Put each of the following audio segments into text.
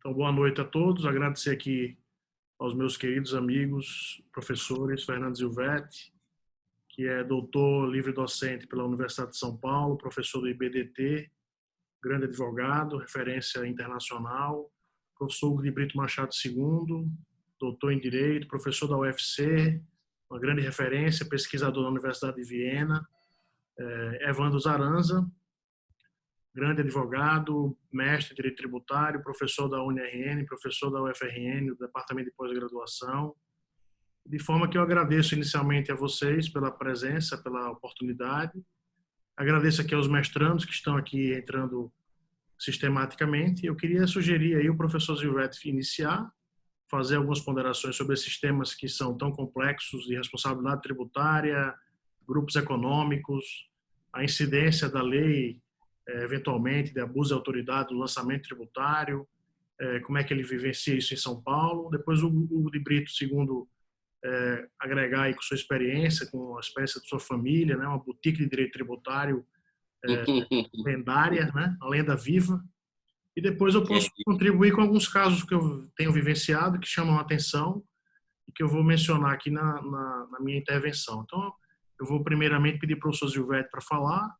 Então, boa noite a todos. Agradecer aqui aos meus queridos amigos, professores, Fernando Zilvetti, que é doutor livre-docente pela Universidade de São Paulo, professor do IBDT, grande advogado, referência internacional, professor Hugo de Brito Machado II, doutor em Direito, professor da UFC, uma grande referência, pesquisador da Universidade de Viena, Evandro Zaranza, grande advogado, mestre em Direito Tributário, professor da UniRN, professor da UFRN, do Departamento de Pós-Graduação. De forma que eu agradeço inicialmente a vocês pela presença, pela oportunidade. Agradeço aqui aos mestrandos que estão aqui entrando sistematicamente. Eu queria sugerir aí o professor Zilvetti iniciar, fazer algumas ponderações sobre esses temas que são tão complexos de responsabilidade tributária, grupos econômicos, a incidência da lei, eventualmente, de abuso de autoridade no lançamento tributário, como é que ele vivencia isso em São Paulo. Depois o Hugo de Brito II agregar aí com sua experiência, com a experiência de sua família, né, uma boutique de direito tributário lendária, né, uma lenda viva. E depois eu posso contribuir com alguns casos que eu tenho vivenciado, que chamam a atenção e que eu vou mencionar aqui na minha intervenção. Então, eu vou primeiramente pedir para o professor Zilvetti para falar.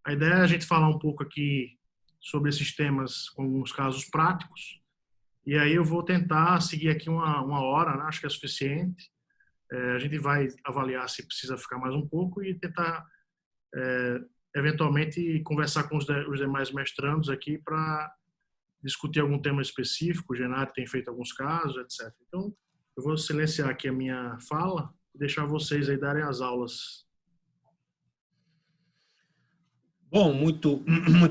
A ideia é a gente falar um pouco aqui sobre esses temas com alguns casos práticos. E aí eu vou tentar seguir aqui uma hora, né? Acho que é suficiente. A gente vai avaliar se precisa ficar mais um pouco e tentar, eventualmente, conversar com os demais mestrandos aqui para discutir algum tema específico. O Genato tem feito alguns casos, etc. Então, eu vou silenciar aqui a minha fala e deixar vocês aí darem as aulas. Bom, muito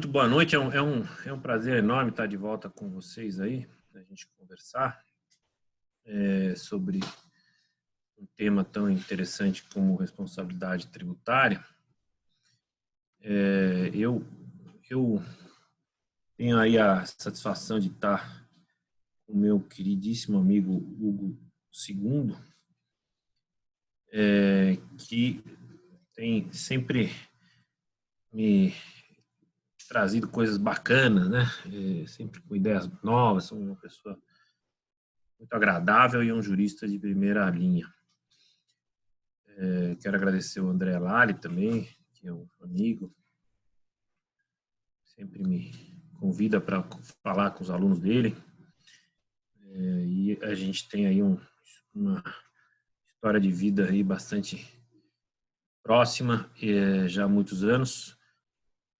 boa noite. É um prazer enorme estar de volta com vocês aí, para a gente conversar sobre um tema tão interessante como responsabilidade tributária. Eu tenho aí a satisfação de estar com o meu queridíssimo amigo Hugo II, que tem sempre me trazido coisas bacanas, né? Sempre com ideias novas, sou uma pessoa muito agradável e um jurista de primeira linha. Quero agradecer o André Lali também, que é um amigo, sempre me convida para falar com os alunos dele. E a gente tem aí uma história de vida aí bastante próxima, já há muitos anos,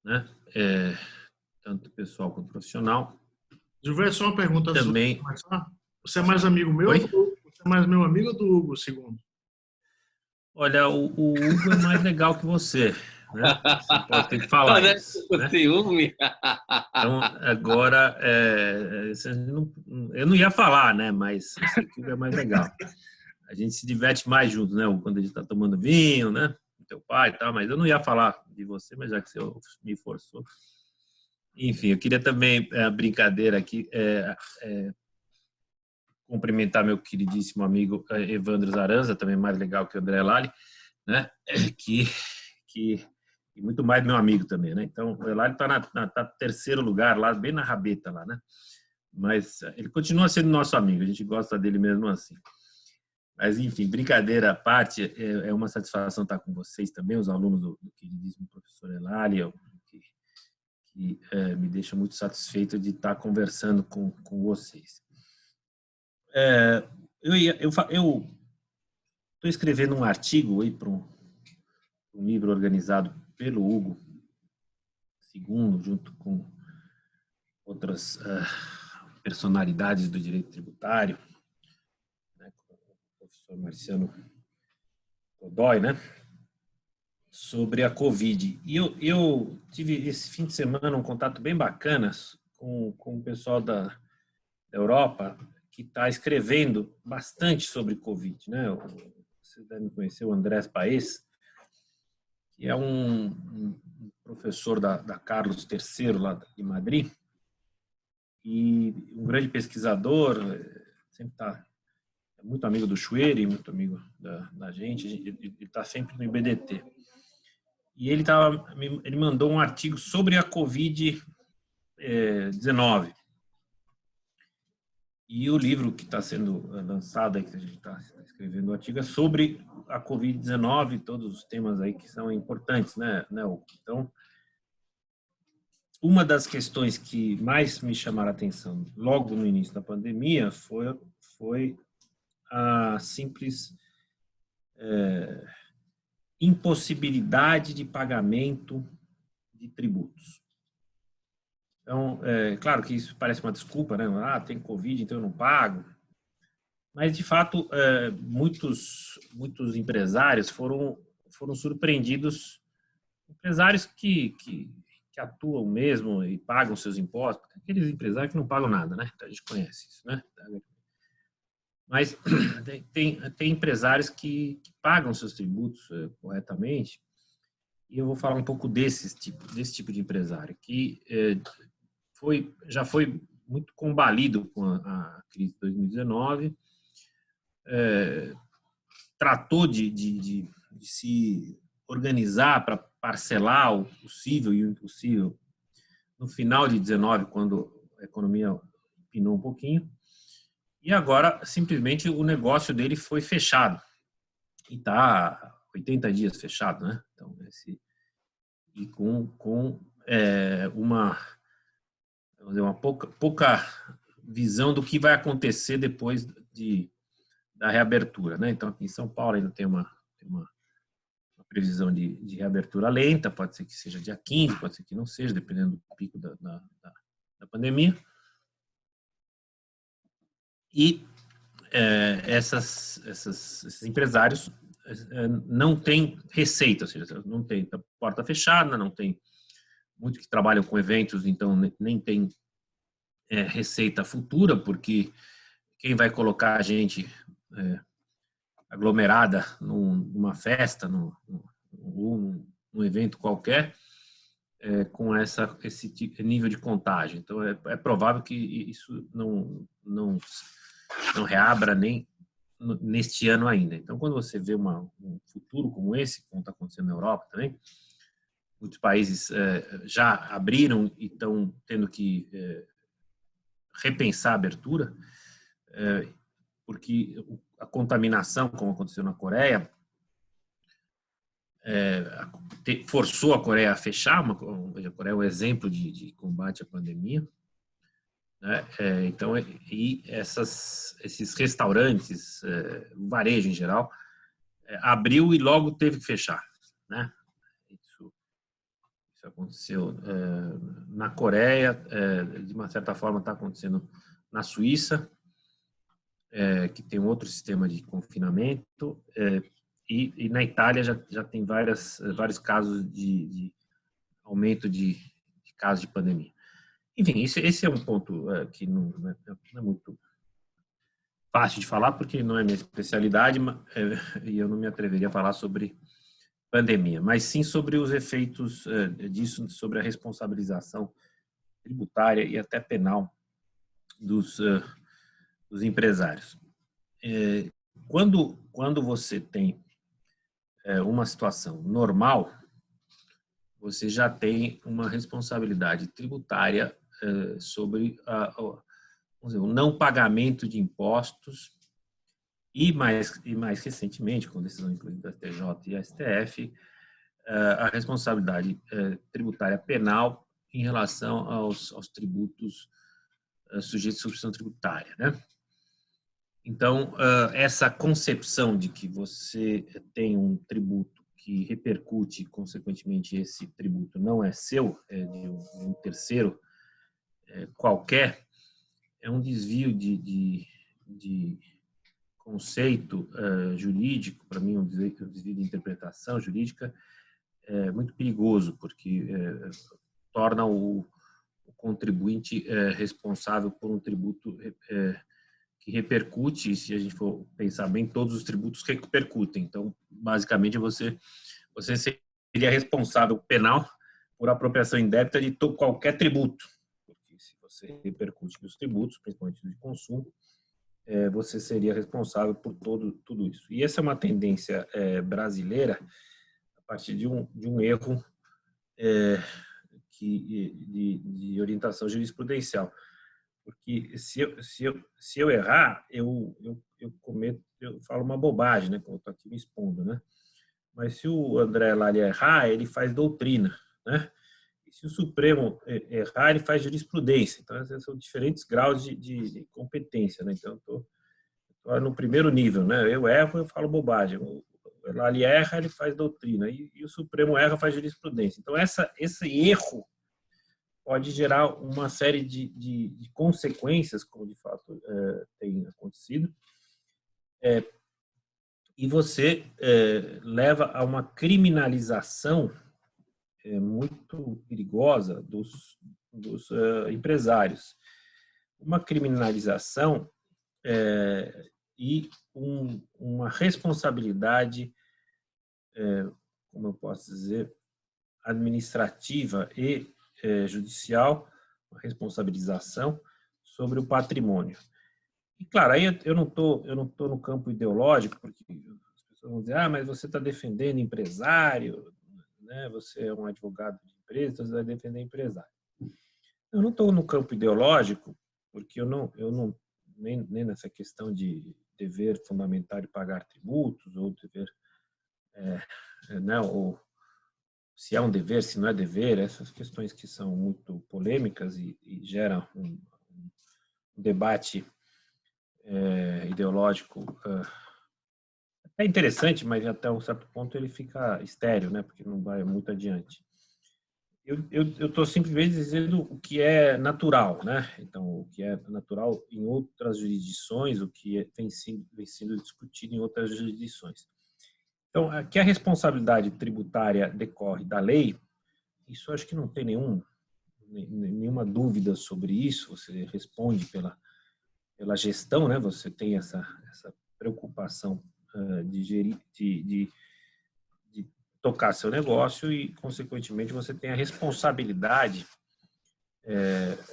né? Tanto pessoal quanto profissional. Gilberto, só uma pergunta antes também. De começar. Você é mais amigo meu? Oi? Você é mais meu amigo ou do Hugo II? Olha, o Hugo é mais legal que você, né? Você pode ter que falar isso, né? Ciúme. Então, agora, eu não ia falar, né? Mas eu sei que o Hugo é mais legal. A gente se diverte mais junto, né? Quando a gente está tomando vinho, né? Teu pai e tal, mas eu não ia falar de você, mas já que você me forçou. Enfim, eu queria também, brincadeira aqui, cumprimentar meu queridíssimo amigo Evandro Zaranza, também mais legal que o André Lali, né? Que e muito mais meu amigo também, né? Então, o Lali está tá terceiro lugar lá, bem na rabeta lá, né? Mas ele continua sendo nosso amigo, a gente gosta dele mesmo assim. Mas, enfim, brincadeira à parte, é uma satisfação estar com vocês também, os alunos do queridíssimo professor Elali, que me deixa muito satisfeito de estar conversando com vocês. Eu estou escrevendo um artigo aí para um livro organizado pelo Hugo II, junto com outras personalidades do direito tributário, né, com o professor Marciano Godoy, né, sobre a Covid. E eu tive esse fim de semana um contato bem bacana com o pessoal da Europa, que está escrevendo bastante sobre Covid, né? Vocês devem conhecer o Andrés Paes, que é um professor da Carlos III, lá de Madrid, e um grande pesquisador, sempre está muito amigo do Chueri, muito amigo da gente, ele está sempre no IBDT. E ele mandou um artigo sobre a Covid-19. E o livro que está sendo lançado, aí, que a gente está escrevendo o artigo, é sobre a Covid-19 e todos os temas aí que são importantes, né, Hugo? Então, uma das questões que mais me chamaram a atenção logo no início da pandemia foi a simples impossibilidade de pagamento de tributos. Então, claro que isso parece uma desculpa, né? Ah, tem Covid, então eu não pago. Mas, de fato, muitos empresários foram surpreendidos, empresários que atuam mesmo e pagam seus impostos, aqueles empresários que não pagam nada, né? Então, a gente conhece isso, né? Mas tem empresários que pagam seus tributos corretamente, e eu vou falar um pouco desse tipo de empresário, que já foi muito combalido com a crise de 2019, tratou de se organizar para parcelar o possível e o impossível no final de 19, quando a economia pinou um pouquinho, e agora simplesmente o negócio dele foi fechado, e está 80 dias fechado, né? Então, e com uma pouca visão do que vai acontecer depois da reabertura, né? Então, aqui em São Paulo ainda tem uma previsão de reabertura lenta, pode ser que seja dia 15, pode ser que não seja, dependendo do pico da pandemia. E esses empresários não têm receita, ou seja, não tem porta fechada, não tem muitos que trabalham com eventos, então nem tem receita futura, porque quem vai colocar a gente aglomerada numa festa, num evento qualquer, com esse nível de contágio. Então, é provável que isso não reabra nem neste ano ainda. Então, quando você vê um futuro como esse, como está acontecendo na Europa também, muitos países já abriram e estão tendo que repensar a abertura, porque a contaminação, como aconteceu na Coreia, forçou a Coreia a fechar. A Coreia é um exemplo de combate à pandemia, né? Então, e esses restaurantes, o varejo em geral, abriu e logo teve que fechar, né? Isso aconteceu na Coreia, de uma certa forma está acontecendo na Suíça, que tem um outro sistema de confinamento, e na Itália já tem vários casos de aumento de casos de pandemia. Enfim, esse é um ponto que não é muito fácil de falar, porque não é minha especialidade, e eu não me atreveria a falar sobre pandemia, mas sim sobre os efeitos disso, sobre a responsabilização tributária e até penal dos empresários. Quando você tem uma situação normal, você já tem uma responsabilidade tributária sobre o não pagamento de impostos e mais recentemente, com decisão inclusive da STJ e STF, a responsabilidade tributária penal em relação aos tributos sujeitos à substituição tributária, né? Então, essa concepção de que você tem um tributo que repercute, consequentemente, esse tributo não é seu, é de um terceiro qualquer, é um desvio de conceito jurídico, para mim, um desvio de interpretação jurídica muito perigoso, porque torna o contribuinte responsável por um tributo que repercute, e se a gente for pensar bem, todos os tributos repercutem. Então, basicamente, você seria responsável penal por apropriação indébita de qualquer tributo. Porque se você repercute nos tributos, principalmente de consumo, você seria responsável por tudo isso. E essa é uma tendência brasileira a partir de um erro de orientação jurisprudencial. Porque se eu errar, eu falo uma bobagem, né? Como eu estou aqui me expondo, né? Mas se o André Lali errar, ele faz doutrina, né? E se o Supremo errar, ele faz jurisprudência. Então, esses são diferentes graus de competência, né? Então, eu estou no primeiro nível, né? Eu erro, eu falo bobagem. O Lali erra, ele faz doutrina. E o Supremo erra, faz jurisprudência. Então, esse erro pode gerar uma série de consequências, como de fato tem acontecido, e você leva a uma criminalização muito perigosa dos empresários. Uma criminalização e uma responsabilidade, como eu posso dizer, administrativa e judicial, uma responsabilização sobre o patrimônio. E, claro, aí eu não tô no campo ideológico, porque as pessoas vão dizer, mas você está defendendo empresário, né? Você é um advogado de empresa, então você vai defender empresário. Eu não estou no campo ideológico, porque eu não nem nessa questão de dever fundamental pagar tributos, ou dever, né, ou se é um dever, se não é dever, essas questões que são muito polêmicas e geram um debate ideológico é interessante, mas até um certo ponto ele fica estéril, né? Porque não vai muito adiante. Eu estou simplesmente dizendo o que é natural, né? Então, o que é natural em outras jurisdições, o que vem sendo discutido em outras jurisdições. Então, que a responsabilidade tributária decorre da lei, isso acho que não tem nenhuma dúvida sobre isso. Você responde pela gestão, né? Você tem essa preocupação de gerir, de tocar seu negócio e, consequentemente, você tem a responsabilidade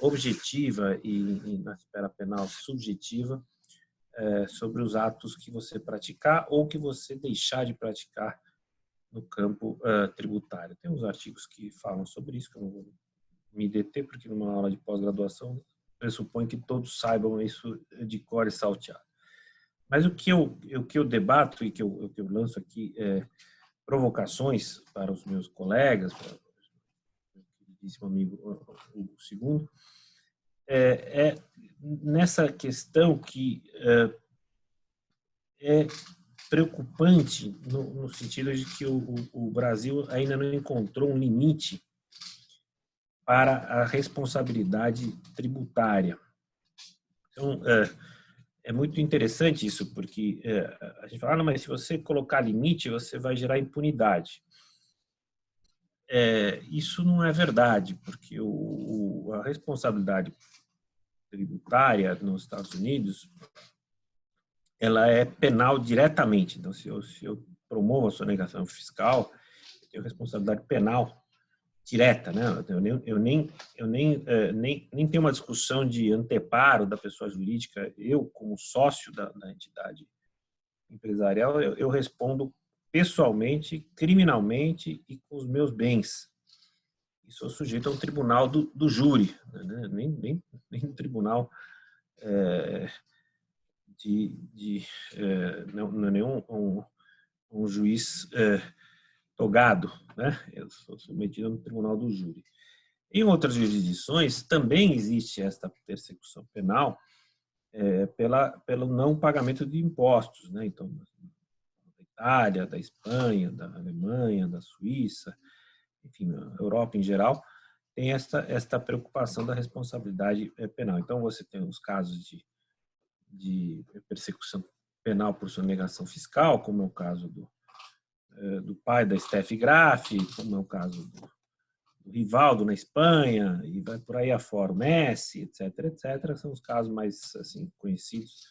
objetiva e, na esfera penal, subjetiva sobre os atos que você praticar ou que você deixar de praticar no campo tributário. Tem uns artigos que falam sobre isso, que eu não vou me deter, porque numa aula de pós-graduação pressupõe que todos saibam isso de cor e salteado. Mas o que eu debato e que eu lanço aqui provocações para os meus colegas, para o meu queridíssimo amigo o segundo, nessa questão que é preocupante no sentido de que o Brasil ainda não encontrou um limite para a responsabilidade tributária. Então, é muito interessante isso, porque a gente fala, mas se você colocar limite, você vai gerar impunidade. Isso não é verdade, porque a responsabilidade tributária nos Estados Unidos, ela é penal diretamente. Então, se eu promovo a sonegação fiscal, eu tenho responsabilidade penal direta, né? Eu nem tenho uma discussão de anteparo da pessoa jurídica. Eu, como sócio da entidade empresarial, eu respondo pessoalmente, criminalmente e com os meus bens. E sou sujeito a um tribunal do júri, né? Nem um tribunal não é nenhum um juiz togado, né? Eu sou submetido no tribunal do júri. Em outras jurisdições também existe esta persecução penal pelo não pagamento de impostos, né? Então, da Itália, da Espanha, da Alemanha, da Suíça, enfim, a Europa em geral, tem esta preocupação da responsabilidade penal. Então, você tem os casos de persecução penal por sonegação fiscal, como é o caso do pai da Steffi Graf, como é o caso do Rivaldo na Espanha, e vai por aí afora, o Messi, etc., são os casos mais assim, conhecidos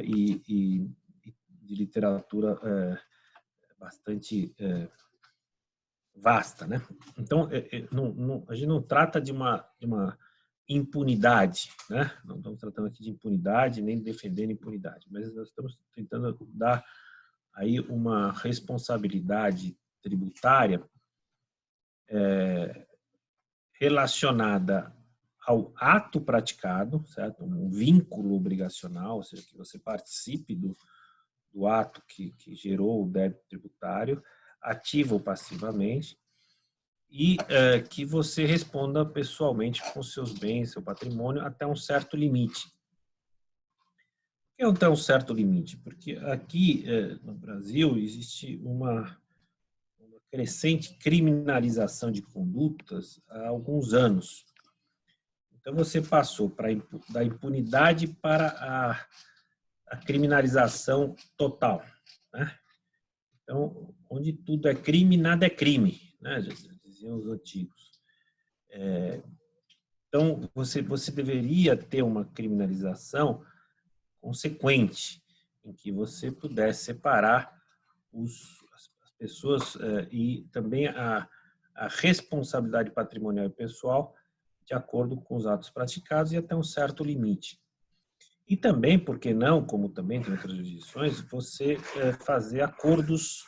e de literatura bastante vasta, né? Então, a gente não trata de uma impunidade, né? Não estamos tratando aqui de impunidade, nem defendendo impunidade, mas nós estamos tentando dar aí uma responsabilidade tributária relacionada ao ato praticado, certo? Um vínculo obrigacional, ou seja, que você participe do ato que gerou o débito tributário, ativo ou passivamente, e que você responda pessoalmente com seus bens, seu patrimônio, até um certo limite. Por que até um certo limite? Porque aqui no Brasil existe uma crescente criminalização de condutas há alguns anos. Então, você passou da impunidade para a criminalização total, né? Então, onde tudo é crime, nada é crime, né? Já diziam os antigos. Então, você deveria ter uma criminalização consequente, em que você pudesse separar as pessoas e também a responsabilidade patrimonial e pessoal de acordo com os atos praticados e até um certo limite. E também, por que não, como também tem outras jurisdições, você fazer acordos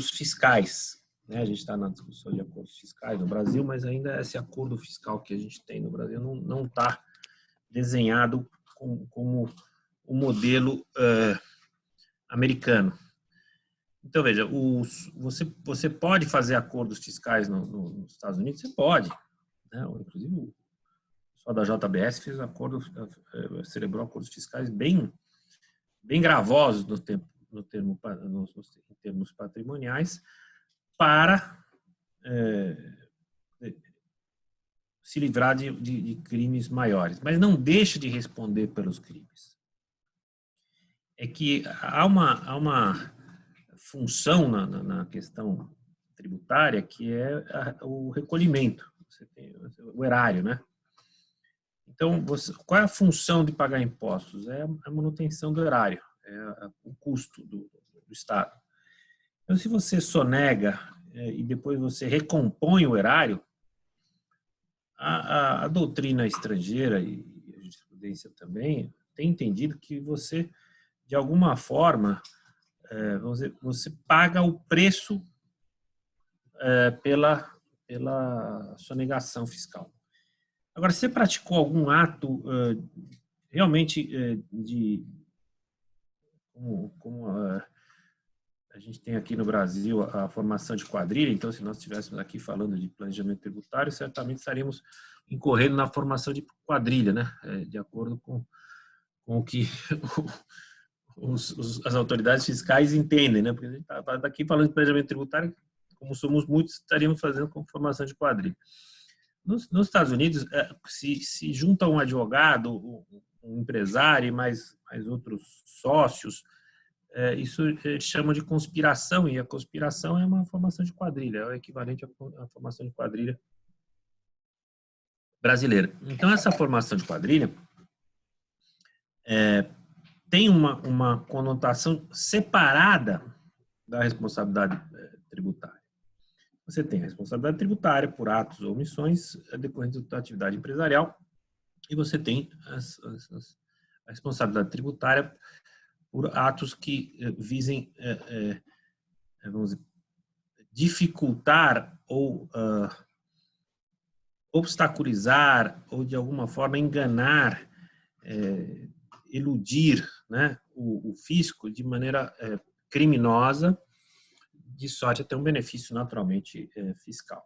fiscais, né? A gente está na discussão de acordos fiscais no Brasil, mas ainda esse acordo fiscal que a gente tem no Brasil não está desenhado como o modelo americano. Então, veja, você pode fazer acordos fiscais nos Estados Unidos? Você pode, né? Inclusive, o pessoal da JBS fez celebrou acordos fiscais bem gravosos em termos patrimoniais para se livrar de crimes maiores. Mas não deixa de responder pelos crimes. É que há uma função na questão tributária que é o recolhimento, você tem o erário, né? Então, qual é a função de pagar impostos? É a manutenção do erário, é o custo do Estado. Então, se você sonega e depois você recompõe o erário, a doutrina estrangeira e a jurisprudência também tem entendido que você, de alguma forma, você paga o preço pela sonegação fiscal. Agora, se você praticou algum ato realmente como a gente tem aqui no Brasil a formação de quadrilha, então se nós estivéssemos aqui falando de planejamento tributário, certamente estaríamos incorrendo na formação de quadrilha, né? De acordo com o que as autoridades fiscais entendem, né? Porque a gente está aqui falando de planejamento tributário, como somos muitos, estaríamos fazendo com formação de quadrilha. Nos Estados Unidos, se junta um advogado, um empresário e mais outros sócios, isso chama de conspiração, e a conspiração é uma formação de quadrilha, é o equivalente à formação de quadrilha brasileira. Então, essa formação de quadrilha tem uma conotação separada da responsabilidade tributária. Você tem a responsabilidade tributária por atos ou omissões decorrentes da atividade empresarial e você tem a responsabilidade tributária por atos que visem, vamos dizer, dificultar ou obstaculizar ou, de alguma forma, enganar, eludir, né, o fisco de maneira criminosa, de sorte a ter um benefício naturalmente fiscal.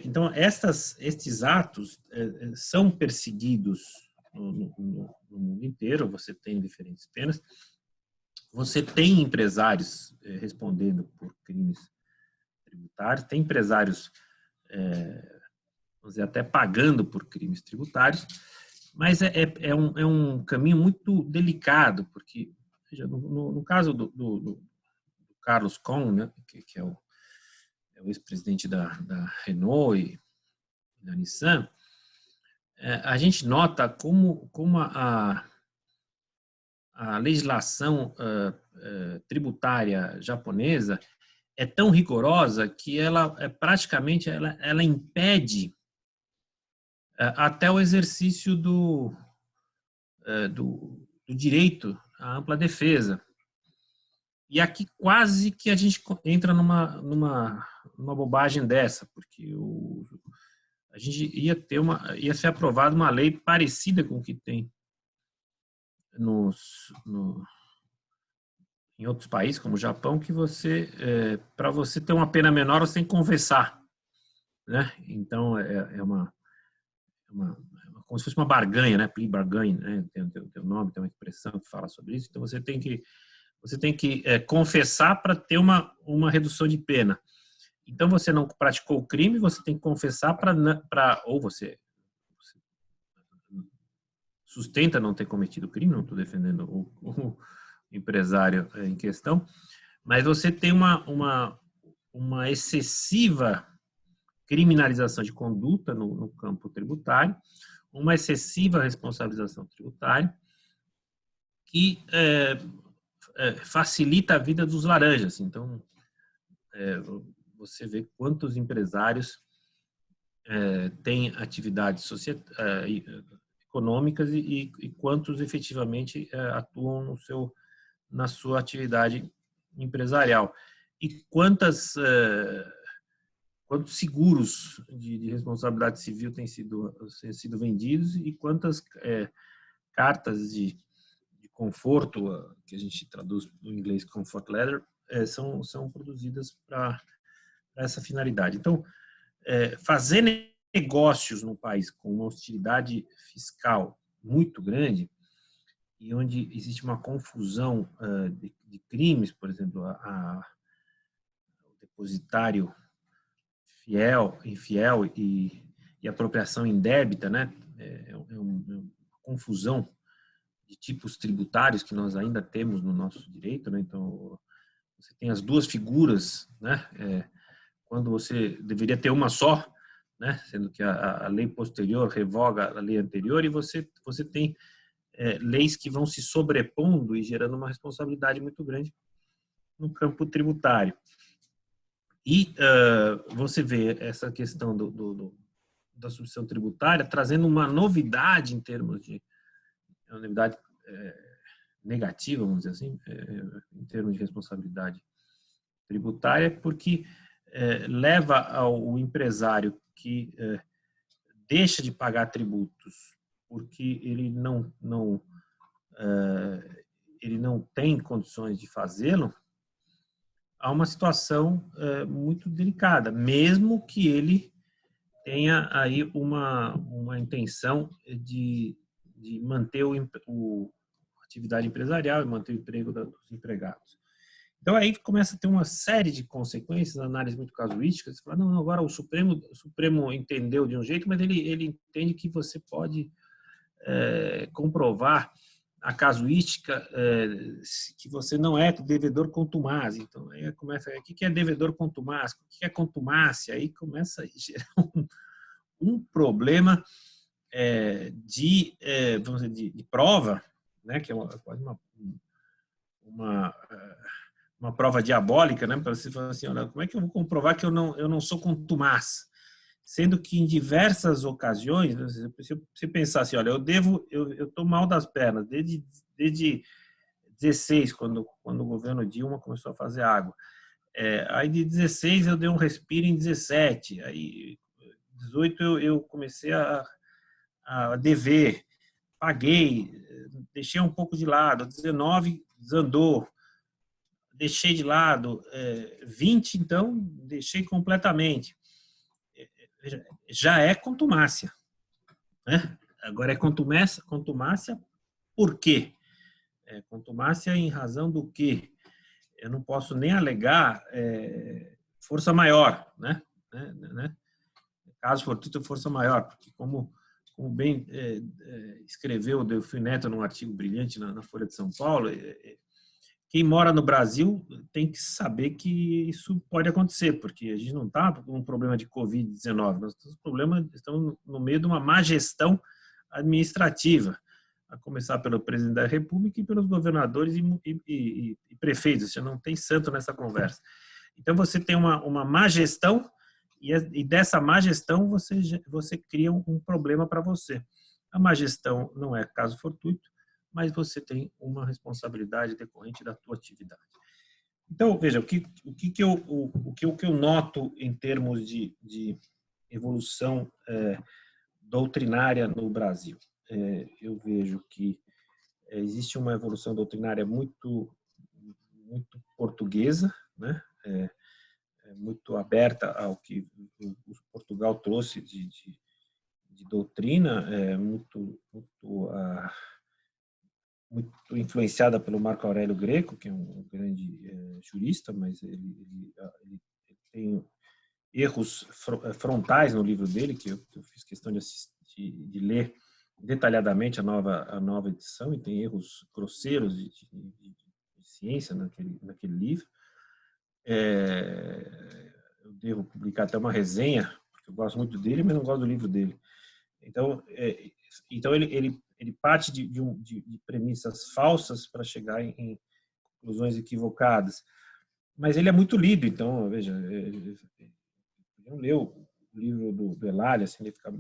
Então, estes atos são perseguidos no mundo inteiro, você tem diferentes penas, você tem empresários respondendo por crimes tributários, tem empresários, vamos dizer, até pagando por crimes tributários, mas é um caminho muito delicado, porque, veja, no caso do Carlos Ghosn, né, que é o ex-presidente da Renault e da Nissan, a gente nota como a legislação tributária japonesa é tão rigorosa que ela praticamente ela impede até o exercício do direito à ampla defesa. E aqui quase que a gente entra numa numa bobagem dessa, porque a gente ia ser aprovada uma lei parecida com o que tem em outros países, como o Japão, que para você ter uma pena menor, você tem que confessar, né? Então, como se fosse uma barganha, né? Plea bargain, né? Tem um nome, tem uma expressão que fala sobre isso. Então, você tem que confessar para ter uma redução de pena. Então, você não praticou o crime, você tem que confessar ou você sustenta não ter cometido o crime, não estou defendendo o empresário em questão, mas você tem uma excessiva criminalização de conduta no campo tributário, uma excessiva responsabilização tributária que facilita a vida dos laranjas. Então, você vê quantos empresários têm atividades econômicas e quantos efetivamente atuam na sua atividade empresarial. E quantos seguros de responsabilidade civil têm sido vendidos e quantas cartas de conforto, que a gente traduz no inglês comfort letter, são produzidas para essa finalidade. Então, fazer negócios num país com uma hostilidade fiscal muito grande e onde existe uma confusão de crimes, por exemplo, o depositário infiel e apropriação indébita, né? Uma confusão de tipos tributários que nós ainda temos no nosso direito, né? Então, você tem as duas figuras, né? Quando você deveria ter uma só, né? Sendo que a lei posterior revoga a lei anterior e você tem leis que vão se sobrepondo e gerando uma responsabilidade muito grande no campo tributário. E você vê essa questão da substituição tributária trazendo uma novidade em termos de uma novidade negativa, vamos dizer assim, em termos de responsabilidade tributária, porque leva ao empresário que deixa de pagar tributos porque ele não tem condições de fazê-lo, a uma situação muito delicada, mesmo que ele tenha aí uma intenção de manter a atividade empresarial e manter o emprego dos empregados. Então, aí começa a ter uma série de consequências, análise muito casuística. Você fala, não, agora o Supremo entendeu de um jeito, mas ele entende que você pode comprovar a casuística que você não é devedor contumaz. Então, aí começa, o que é devedor contumaz? O que é contumácia? Aí começa a gerar um problema vamos dizer, de prova, né, que é quase uma prova diabólica, né, para você falar assim, olha, como é que eu vou comprovar que eu não sou contumaz? Sendo que em diversas ocasiões, se você pensar assim, olha, eu estou mal das pernas desde 16, quando o governo Dilma começou a fazer água. Aí de 16 eu dei um respiro em 17, aí 18 eu comecei a dever, paguei, deixei um pouco de lado, 19 desandou, deixei de lado, 20 então deixei completamente. Já é contumácia, né? Agora é contumácia por quê? Contumácia em razão do quê? Eu não posso nem alegar força maior, né? Caso fortuito, força maior, porque como bem escreveu o Delfim Neto num artigo brilhante na Folha de São Paulo, quem mora no Brasil tem que saber que isso pode acontecer, porque a gente não está com um problema de Covid-19, nós estamos no meio de uma má gestão administrativa, a começar pelo presidente da República e pelos governadores e prefeitos, já não tem santo nessa conversa. Então, você tem uma má gestão e dessa má gestão você cria um problema para você. A má gestão não é caso fortuito, mas você tem uma responsabilidade decorrente da tua atividade. Então, veja, o que eu noto em termos de evolução doutrinária no Brasil? Eu vejo que existe uma evolução doutrinária muito portuguesa, né? Muito aberta ao que o Portugal trouxe de doutrina, muito influenciada pelo Marco Aurélio Greco, que é um grande jurista, mas ele tem erros frontais no livro dele, que eu fiz questão de ler detalhadamente a nova edição, e tem erros grosseiros de ciência naquele livro. Eu devo publicar até uma resenha, porque eu gosto muito dele, mas não gosto do livro dele. Então ele parte de premissas falsas para chegar em conclusões equivocadas. Mas ele é muito lido, então, veja, eu leio o livro do Elália, assim, ele fica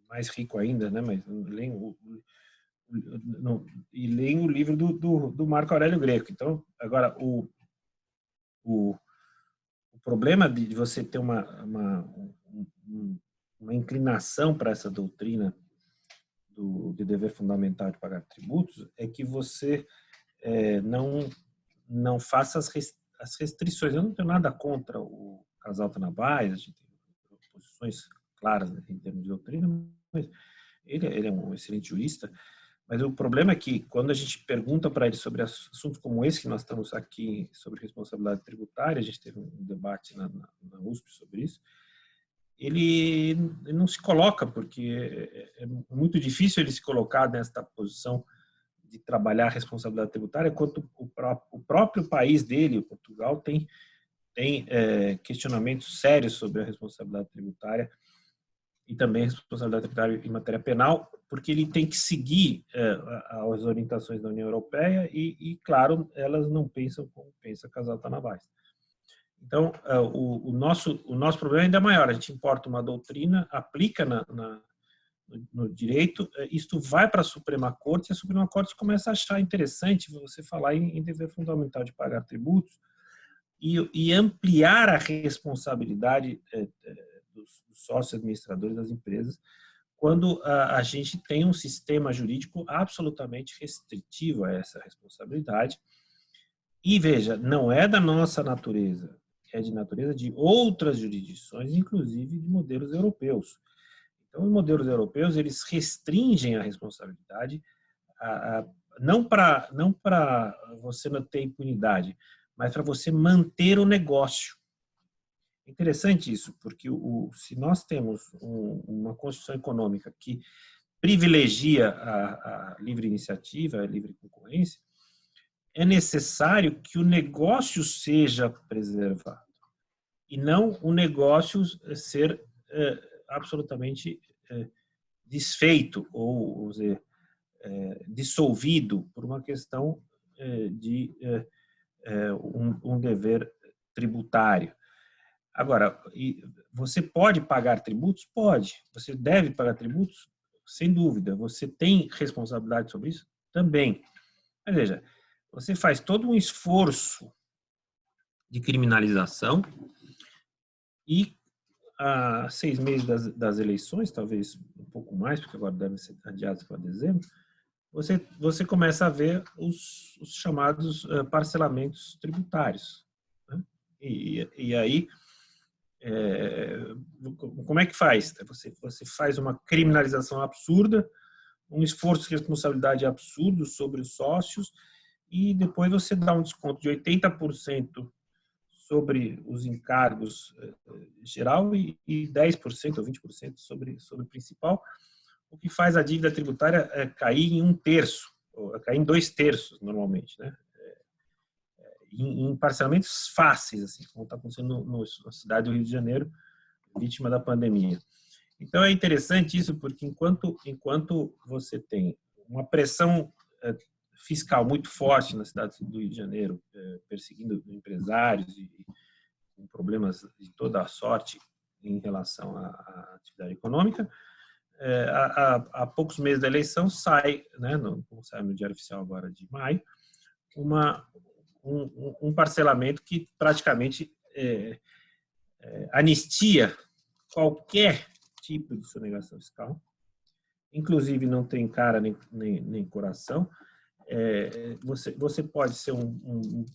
mais rico ainda, né? Mas leio o livro do Marco Aurélio Greco. Então, agora, o problema de você ter uma inclinação para essa doutrina do dever fundamental de pagar tributos é que você não faça as restrições. Eu não tenho nada contra o Casal Tanabás, a gente tem posições claras em termos de doutrina, mas ele é um excelente jurista. Mas o problema é que, quando a gente pergunta para ele sobre assuntos como esse que nós estamos aqui, sobre responsabilidade tributária, a gente teve um debate na USP sobre isso, ele não se coloca, porque é muito difícil ele se colocar nesta posição de trabalhar a responsabilidade tributária, enquanto o próprio país dele, o Portugal, tem questionamentos sérios sobre a responsabilidade tributária e também a responsabilidade tributária em matéria penal, porque ele tem que seguir as orientações da União Europeia e, claro, elas não pensam como pensa Casal Tanabás. Então, o nosso problema ainda é maior. A gente importa uma doutrina, aplica no direito, isto vai para a Suprema Corte, e a Suprema Corte começa a achar interessante você falar em dever fundamental de pagar tributos e ampliar a responsabilidade dos sócios administradores das empresas, quando a gente tem um sistema jurídico absolutamente restritivo a essa responsabilidade. E, veja, não é da nossa natureza, é de natureza de outras jurisdições, inclusive de modelos europeus. Então, os modelos europeus, eles restringem a responsabilidade, não para você não ter impunidade, mas para você manter o negócio. É interessante isso, porque se nós temos uma Constituição econômica que privilegia a livre iniciativa, a livre concorrência, é necessário que o negócio seja preservado e não o negócio ser absolutamente desfeito ou, vamos dizer, dissolvido por uma questão de um dever tributário. Agora, você pode pagar tributos? Pode. Você deve pagar tributos? Sem dúvida. Você tem responsabilidade sobre isso? Também. Mas veja, você faz todo um esforço de criminalização e há 6 meses das eleições, talvez um pouco mais, porque agora devem ser adiados para dezembro, você começa a ver os chamados parcelamentos tributários. Né? E aí, como é que faz? Você faz uma criminalização absurda, um esforço de responsabilidade absurdo sobre os sócios, e depois você dá um desconto de 80% sobre os encargos geral e 10% ou 20% sobre o principal, o que faz a dívida tributária cair em 1/3, ou cair em 2/3 normalmente, né? Em parcelamentos fáceis, assim, como está acontecendo na cidade do Rio de Janeiro, vítima da pandemia. Então é interessante isso, porque enquanto você tem uma pressão fiscal muito forte na cidade do Rio de Janeiro, perseguindo empresários e com problemas de toda a sorte em relação à atividade econômica, há poucos meses da eleição sai, né, como sai no Diário Oficial agora de maio, um parcelamento que praticamente anistia qualquer tipo de sonegação fiscal, inclusive não tem cara nem coração. Você pode ser um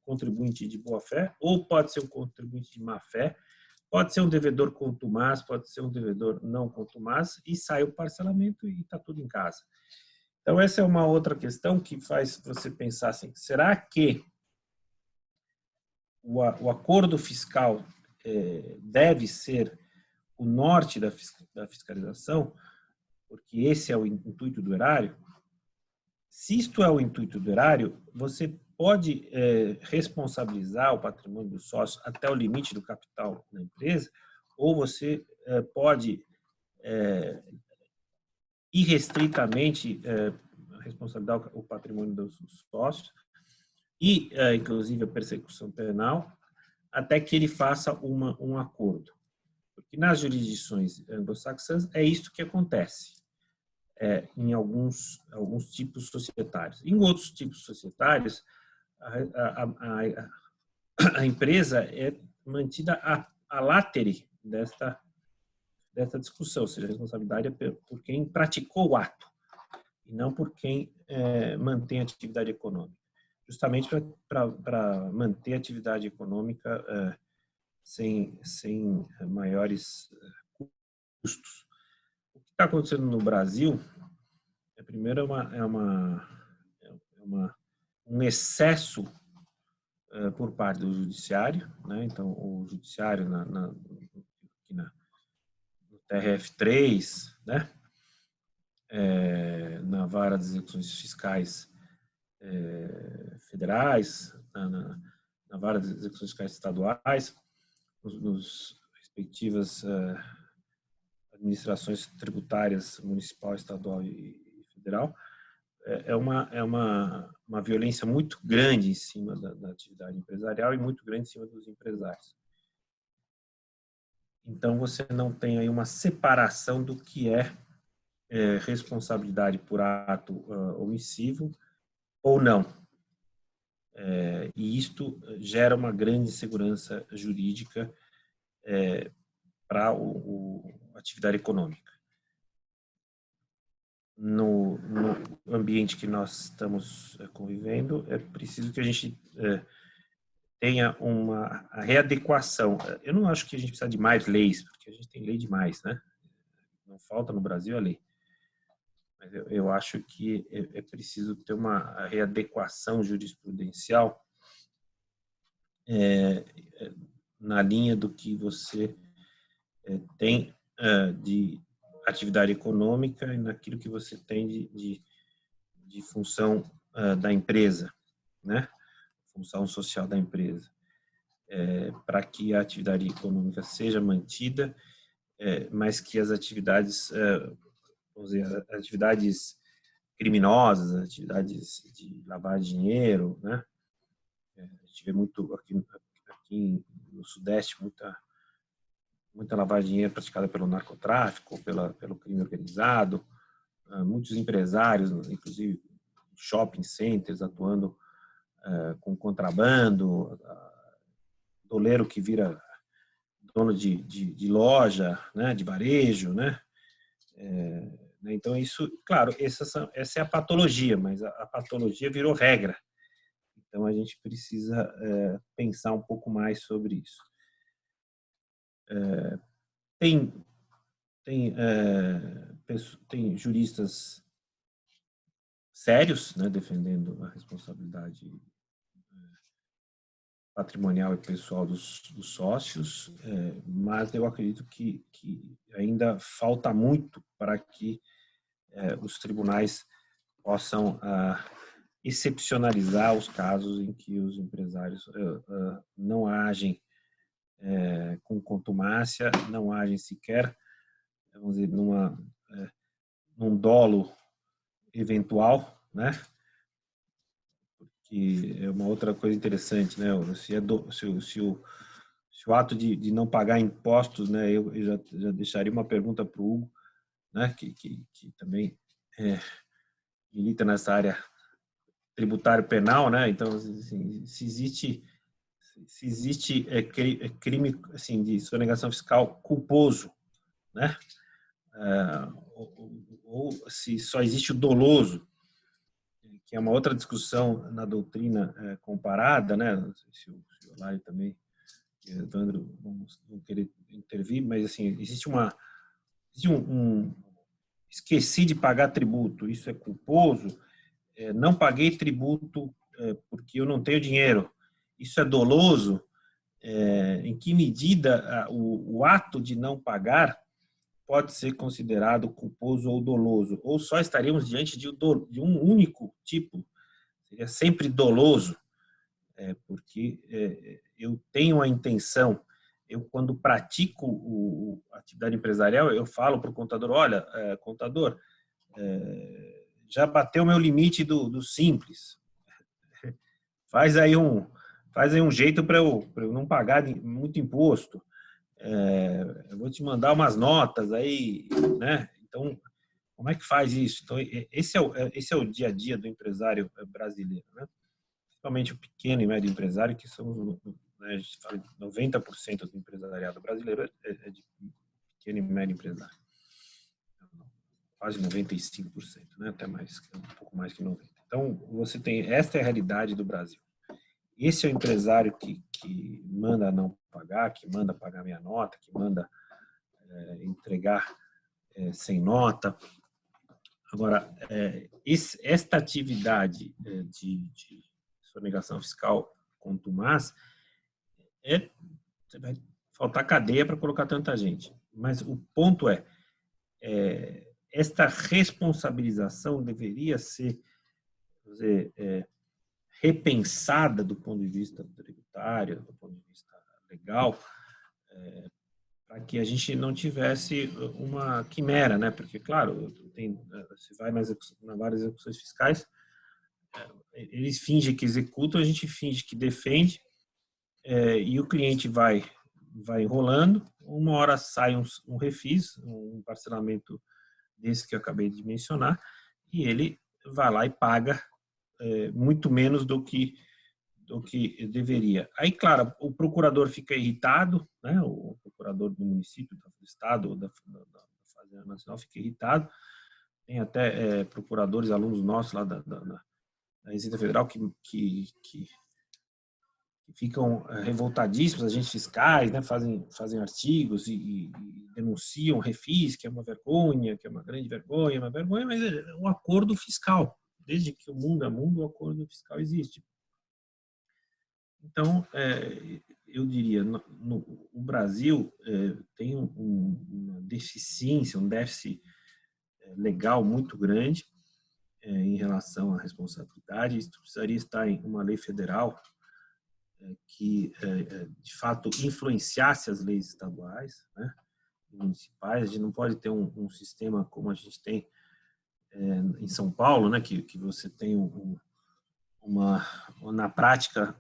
contribuinte de boa fé ou pode ser um contribuinte de má fé, pode ser um devedor contumaz, pode ser um devedor não contumaz, e sai o parcelamento e está tudo em casa. Então, essa é uma outra questão que faz você pensar assim, será que o acordo fiscal deve ser o norte da fiscalização, porque esse é o intuito do erário? Se isto é o intuito do erário, você pode responsabilizar o patrimônio do sócio até o limite do capital da empresa, ou você pode irrestritamente responsabilizar o patrimônio dos sócios e, inclusive, a persecução penal, até que ele faça um acordo. Porque nas jurisdições anglo-saxãs é isto que acontece em alguns tipos societários. Em outros tipos societários, a empresa é mantida a latere desta discussão, ou seja, a responsabilidade é por quem praticou o ato, e não por quem mantém a atividade econômica. Justamente para manter a atividade econômica sem maiores custos. O que está acontecendo no Brasil, primeiro, um excesso por parte do judiciário, né? Então, o judiciário no TRF3, né? Na vara das execuções fiscais federais, na vara das execuções fiscais estaduais, nos respectivas administrações tributárias municipal, estadual e federal, é uma violência muito grande em cima da atividade empresarial e muito grande em cima dos empresários. Então, você não tem aí uma separação do que é responsabilidade por ato omissivo ou não. E isto gera uma grande insegurança jurídica para a atividade econômica. No ambiente que nós estamos convivendo, é preciso que a gente tenha uma readequação. Eu não acho que a gente precisa de mais leis, porque a gente tem lei demais, né? Não falta no Brasil a lei. Mas eu acho que é preciso ter uma readequação jurisprudencial na linha do que você tem de atividade econômica e naquilo que você tem de função da empresa, né? Função social da empresa, para que a atividade econômica seja mantida, mas que as atividades, vamos dizer, atividades criminosas, atividades de lavar dinheiro, né? A gente vê muito aqui no Sudeste muita lavagem de dinheiro praticada pelo narcotráfico, pelo crime organizado, muitos empresários, inclusive shopping centers, atuando com contrabando, doleiro que vira dono de loja, né, de varejo, né? Então, isso, claro, essa é a patologia, mas a patologia virou regra. Então, a gente precisa pensar um pouco mais sobre isso. Tem juristas sérios, né, defendendo a responsabilidade patrimonial e pessoal dos sócios, mas eu acredito que ainda falta muito para que os tribunais possam excepcionalizar os casos em que os empresários não agem com contumácia, não agem sequer, vamos dizer, num dolo eventual, né? Que é uma outra coisa interessante, né? Se o ato de não pagar impostos, né? Eu já deixaria uma pergunta para o Hugo, né? Que também milita nessa área tributário penal, né? Então, assim, se existe crime assim, de sonegação fiscal culposo, né? Ou se só existe o doloso, que é uma outra discussão na doutrina comparada, né? Não sei se o Lário também, o Evandro vão querer intervir, mas assim, existe esqueci de pagar tributo, isso é culposo. Não paguei tributo porque eu não tenho dinheiro, isso é doloso. Em que medida o ato de não pagar pode ser considerado culposo ou doloso? Ou só estaríamos diante de um único tipo, seria sempre doloso, porque eu tenho a intenção, eu quando pratico a atividade empresarial, eu falo para o contador, olha, contador, já bateu o meu limite do simples, faz aí um jeito para eu não pagar muito imposto, eu vou te mandar umas notas aí, né? Então, como é que faz isso? Então, esse é o dia a dia do empresário brasileiro, né? Principalmente o pequeno e médio empresário, que são, né, a gente fala, 90% do empresariado brasileiro é de pequeno e médio empresário. Quase 95%, né? Até mais, um pouco mais que 90%. Então, você tem, esta é a realidade do Brasil. Esse é o empresário que manda não pagar, que manda pagar minha nota, que manda entregar sem nota. Agora, esta atividade de sonegação fiscal contumaz, vai faltar cadeia para colocar tanta gente. Mas o ponto esta responsabilização deveria ser, vamos dizer, repensada do ponto de vista tributário, do ponto de vista legal, para que a gente não tivesse uma quimera, né? Porque, claro, você vai nas várias execuções fiscais, eles fingem que executam, a gente finge que defende, e o cliente vai enrolando, uma hora sai um refis, um parcelamento desse que eu acabei de mencionar, e ele vai lá e paga muito menos do que deveria. Aí, claro, o procurador fica irritado, né? O procurador do município, do estado, ou da Fazenda Nacional fica irritado. Tem até procuradores, alunos nossos lá da Receita Federal que ficam revoltadíssimos, agentes fiscais, né? Fazem artigos e denunciam refis, que é uma vergonha, que é uma grande vergonha, mas é um acordo fiscal. Desde que o mundo é mundo, o acordo fiscal existe. Então, eu diria, o Brasil tem uma deficiência, um déficit legal muito grande em relação à responsabilidade. Isso precisaria estar em uma lei federal que, de fato, influenciasse as leis estaduais, né, municipais. A gente não pode ter um sistema como a gente tem em São Paulo, né, que você tem na prática,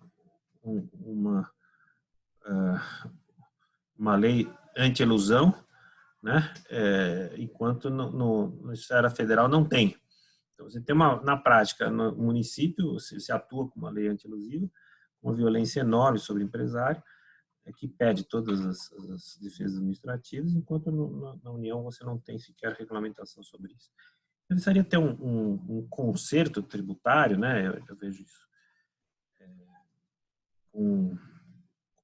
uma lei anti-elusão, né? Enquanto na esfera federal não tem. Então, você tem na prática, no município, você atua com uma lei anti-elusiva, uma violência enorme sobre o empresário, que pede todas as defesas administrativas, enquanto na União você não tem sequer regulamentação sobre isso. Então, precisaria ter um conserto tributário, né? Eu vejo isso com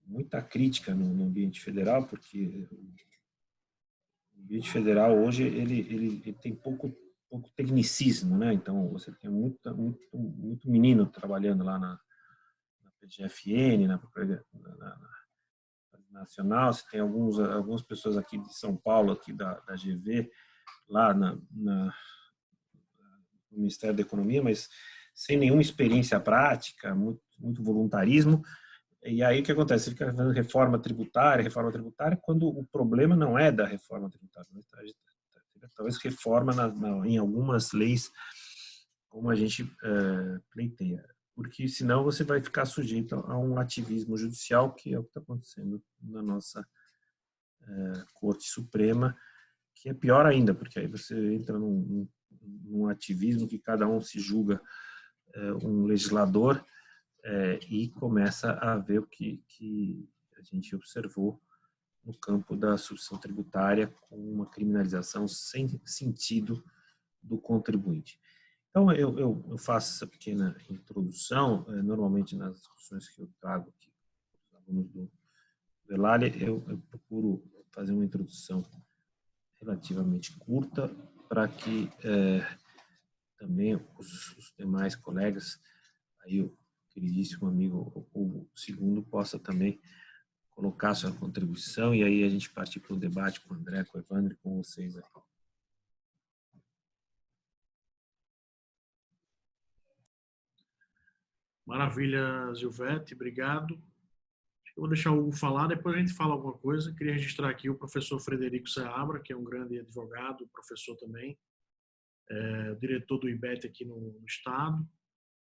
muita crítica no ambiente federal, porque o ambiente federal hoje ele tem pouco tecnicismo, né? Então você tem muito menino trabalhando lá na PGFN, na Nacional. Você tem algumas pessoas aqui de São Paulo, aqui da GV, lá no Ministério da Economia, mas sem nenhuma experiência prática, muito voluntarismo. E aí o que acontece? Você fica fazendo reforma tributária, quando o problema não é da reforma tributária, né? Talvez reforma em algumas leis, como a gente pleiteia, porque senão você vai ficar sujeito a um ativismo judicial, que é o que está acontecendo na nossa Corte Suprema, que é pior ainda, porque aí você entra num ativismo que cada um se julga um legislador e começa a ver o que a gente observou no campo da substituição tributária, com uma criminalização sem sentido do contribuinte. Então, eu faço essa pequena introdução. Normalmente, nas discussões que eu trago aqui com os alunos do Elália, eu procuro fazer uma introdução relativamente curta, para que também os demais colegas, aí o queridíssimo amigo o segundo, possa também colocar sua contribuição, e aí a gente partir para o debate com o André, com o Evandro e com vocês aqui. Maravilha, Zilvete, obrigado. Eu vou deixar o Hugo falar, depois a gente fala alguma coisa. Queria registrar aqui o professor Frederico Seabra, que é um grande advogado, professor também, diretor do IBET aqui no Estado.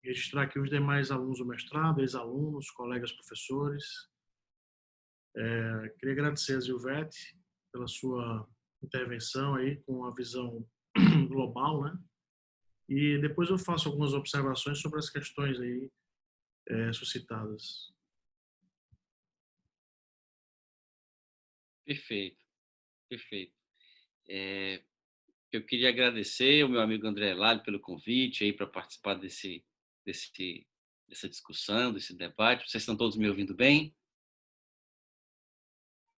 E registrar aqui os demais alunos do mestrado, ex-alunos, colegas professores. Queria agradecer a Zilvete pela sua intervenção aí, com a visão global, né? E depois eu faço algumas observações sobre as questões aí suscitadas. Perfeito, perfeito. Eu queria agradecer ao meu amigo André Elália pelo convite aí para participar dessa discussão, desse debate. Vocês estão todos me ouvindo bem?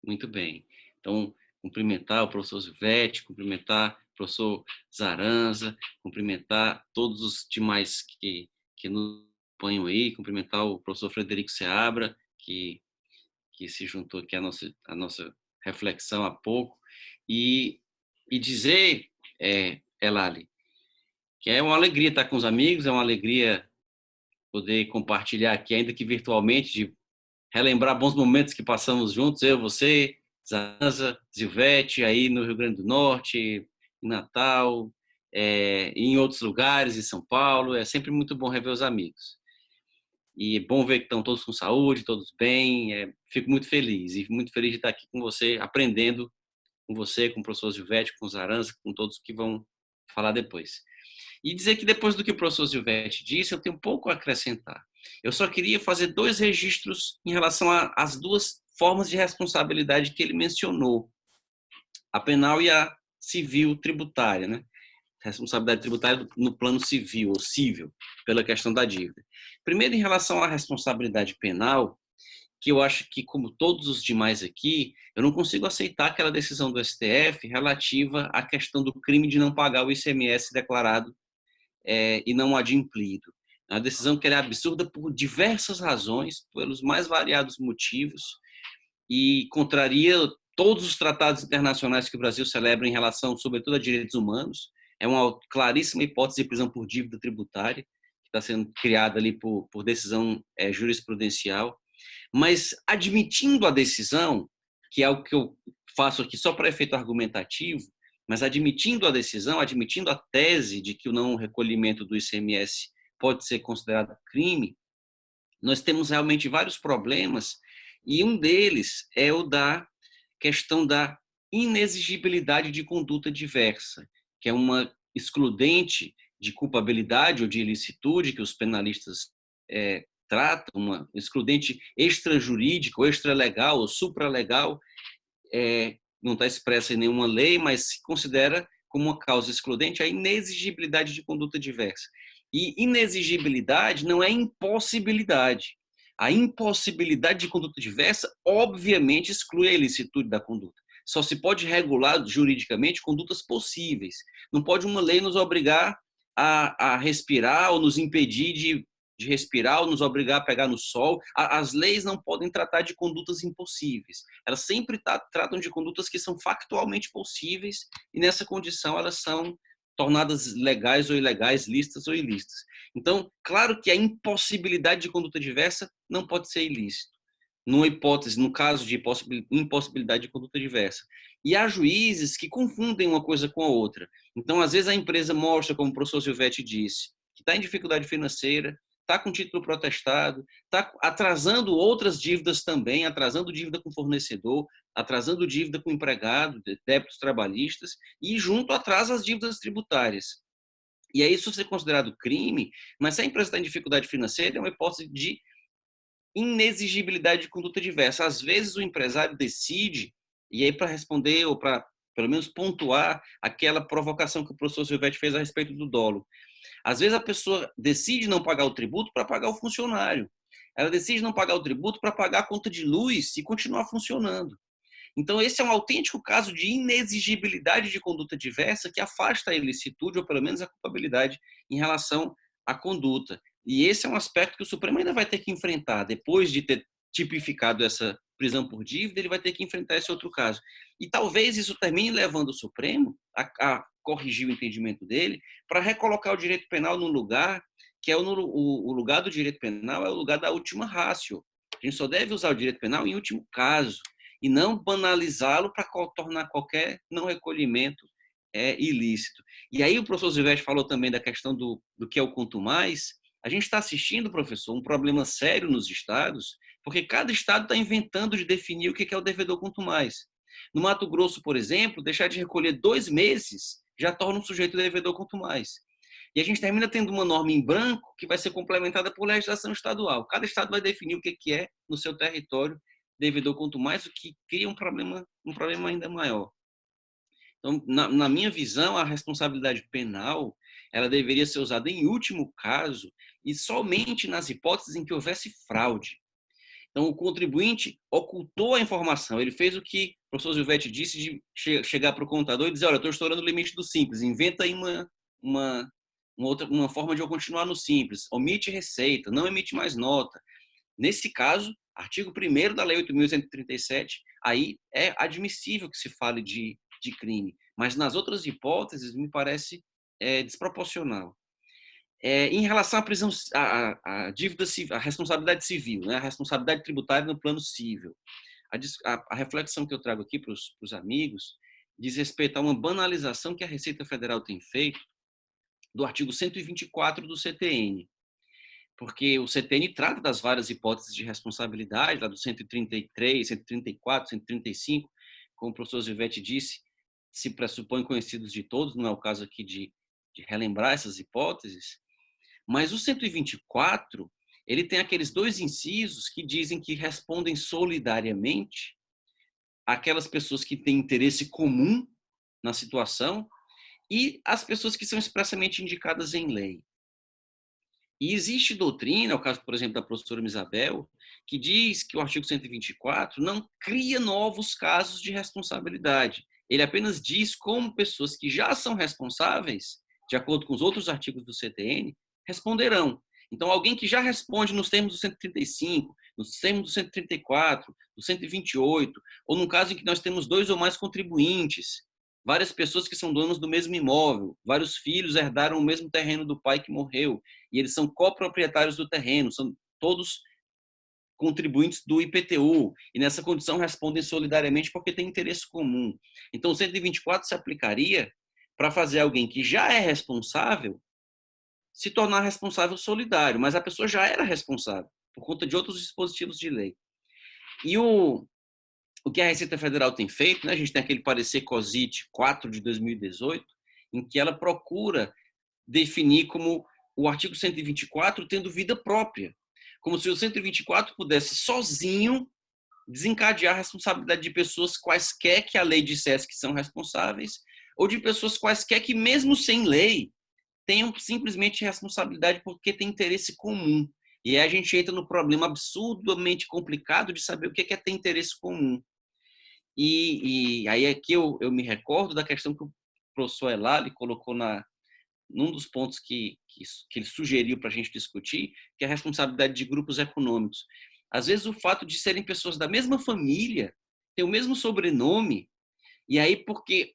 Muito bem. Então, cumprimentar o professor Zilvete, cumprimentar o professor Zaranza, cumprimentar todos os demais que nos acompanham aí, cumprimentar o professor Frederico Seabra, que se juntou aqui à nossa reflexão há pouco, e dizer, Elali, que é uma alegria estar com os amigos, é uma alegria poder compartilhar aqui, ainda que virtualmente, de relembrar bons momentos que passamos juntos, eu, você, Zanza, Zilvete, aí no Rio Grande do Norte, em Natal, em outros lugares, em São Paulo. É sempre muito bom rever os amigos. E é bom ver que estão todos com saúde, todos bem. Fico muito feliz de estar aqui com você, aprendendo com você, com o professor Zilvete, com o Zaranza, com todos que vão falar depois. E dizer que depois do que o professor Zilvete disse, eu tenho pouco a acrescentar. Eu só queria fazer 2 registros em relação às 2 formas de responsabilidade que ele mencionou, a penal e a civil tributária, né? Responsabilidade tributária no plano civil, ou cível, pela questão da dívida. Primeiro, em relação à responsabilidade penal, que eu acho que, como todos os demais aqui, eu não consigo aceitar aquela decisão do STF relativa à questão do crime de não pagar o ICMS declarado e não adimplido. É uma decisão que é absurda por diversas razões, pelos mais variados motivos, e contraria todos os tratados internacionais que o Brasil celebra em relação, sobretudo, a direitos humanos. É uma claríssima hipótese de prisão por dívida tributária, que está sendo criada ali por decisão jurisprudencial. Mas, admitindo a decisão, que é o que eu faço aqui só para efeito argumentativo, mas admitindo a decisão, admitindo a tese de que o não recolhimento do ICMS pode ser considerado crime, nós temos realmente vários problemas, e um deles é o da questão da inexigibilidade de conduta diversa, que é uma excludente de culpabilidade ou de ilicitude que os penalistas tratam, uma excludente extrajurídica, ou extralegal, ou supralegal, não está expressa em nenhuma lei, mas se considera como uma causa excludente a inexigibilidade de conduta diversa. E inexigibilidade não é impossibilidade. A impossibilidade de conduta diversa, obviamente, exclui a ilicitude da conduta. Só se pode regular juridicamente condutas possíveis. Não pode uma lei nos obrigar a respirar ou nos impedir de respirar ou nos obrigar a pegar no sol. As leis não podem tratar de condutas impossíveis. Elas sempre tratam de condutas que são factualmente possíveis e, nessa condição, elas são tornadas legais ou ilegais, lícitas ou ilícitas. Então, claro que a impossibilidade de conduta diversa não pode ser ilícito, numa hipótese, no caso de impossibilidade de conduta diversa. E há juízes que confundem uma coisa com a outra. Então, às vezes, a empresa mostra, como o professor Zilvete disse, que está em dificuldade financeira, está com título protestado, está atrasando outras dívidas também, atrasando dívida com fornecedor, atrasando dívida com empregado, débitos trabalhistas, e junto atrasa as dívidas tributárias. E aí isso vai ser considerado crime, mas se a empresa está em dificuldade financeira, é uma hipótese de inexigibilidade de conduta diversa. Às vezes o empresário decide, e aí para responder ou para pelo menos pontuar aquela provocação que o professor Silvetti fez a respeito do dolo. Às vezes a pessoa decide não pagar o tributo para pagar o funcionário. Ela decide não pagar o tributo para pagar a conta de luz e continuar funcionando. Então, esse é um autêntico caso de inexigibilidade de conduta diversa que afasta a ilicitude, ou pelo menos a culpabilidade, em relação à conduta. E esse é um aspecto que o Supremo ainda vai ter que enfrentar. Depois de ter tipificado essa prisão por dívida, ele vai ter que enfrentar esse outro caso. E talvez isso termine levando o Supremo a corrigir o entendimento dele para recolocar o direito penal num lugar que é o lugar do direito penal é o lugar da última ratio. A gente só deve usar o direito penal em último caso e não banalizá-lo para tornar qualquer não recolhimento ilícito. E aí o professor Silvetti falou também da questão do que é o quanto mais. A gente está assistindo, professor, um problema sério nos estados, porque cada estado está inventando de definir o que é o devedor quanto mais. No Mato Grosso, por exemplo, deixar de recolher 2 meses já torna um sujeito devedor quanto mais. E a gente termina tendo uma norma em branco que vai ser complementada por legislação estadual. Cada estado vai definir o que é, no seu território, devedor quanto mais, o que cria um problema ainda maior. Então, na minha visão, a responsabilidade penal ela deveria ser usada em último caso e somente nas hipóteses em que houvesse fraude. Então, o contribuinte ocultou a informação. Ele fez o que o professor Silvetti disse de chegar para o contador e dizer, olha, estou estourando o limite do simples, inventa aí uma forma de eu continuar no simples, omite receita, não emite mais nota. Nesse caso, artigo 1º da Lei 8.137, aí é admissível que se fale de crime, mas nas outras hipóteses me parece desproporcional. Em relação à prisão, à dívida, à responsabilidade civil, né, a responsabilidade tributária no plano civil, a reflexão que eu trago aqui para os amigos diz respeito a uma banalização que a Receita Federal tem feito do artigo 124 do CTN, porque o CTN trata das várias hipóteses de responsabilidade, lá do 133, 134, 135, como o professor Silvetti disse, se pressupõe conhecidos de todos, não é o caso aqui de relembrar essas hipóteses, mas o 124, ele tem aqueles 2 incisos que dizem que respondem solidariamente aquelas pessoas que têm interesse comum na situação e as pessoas que são expressamente indicadas em lei. E existe doutrina, o caso, por exemplo, da professora Isabel, que diz que o artigo 124 não cria novos casos de responsabilidade. Ele apenas diz como pessoas que já são responsáveis, de acordo com os outros artigos do CTN, responderão. Então, alguém que já responde nos termos do 135, nos termos do 134, do 128, ou num caso em que nós temos 2 ou mais contribuintes, várias pessoas que são donos do mesmo imóvel, vários filhos herdaram o mesmo terreno do pai que morreu, e eles são coproprietários do terreno, são todos contribuintes do IPTU, e nessa condição respondem solidariamente porque têm interesse comum. Então, o 124 se aplicaria para fazer alguém que já é responsável se tornar responsável solidário, mas a pessoa já era responsável por conta de outros dispositivos de lei. E o que a Receita Federal tem feito, né, a gente tem aquele parecer COSIT 4 de 2018, em que ela procura definir como o artigo 124 tendo vida própria, como se o 124 pudesse sozinho desencadear a responsabilidade de pessoas quaisquer que a lei dissesse que são responsáveis, ou de pessoas quaisquer que, mesmo sem lei, tenham simplesmente responsabilidade porque tem interesse comum. E aí a gente entra no problema absurdamente complicado de saber o que é ter interesse comum. E aí aqui eu me recordo da questão que o professor Elali colocou num dos pontos que ele sugeriu para a gente discutir, que é a responsabilidade de grupos econômicos. Às vezes o fato de serem pessoas da mesma família, ter o mesmo sobrenome, e aí porque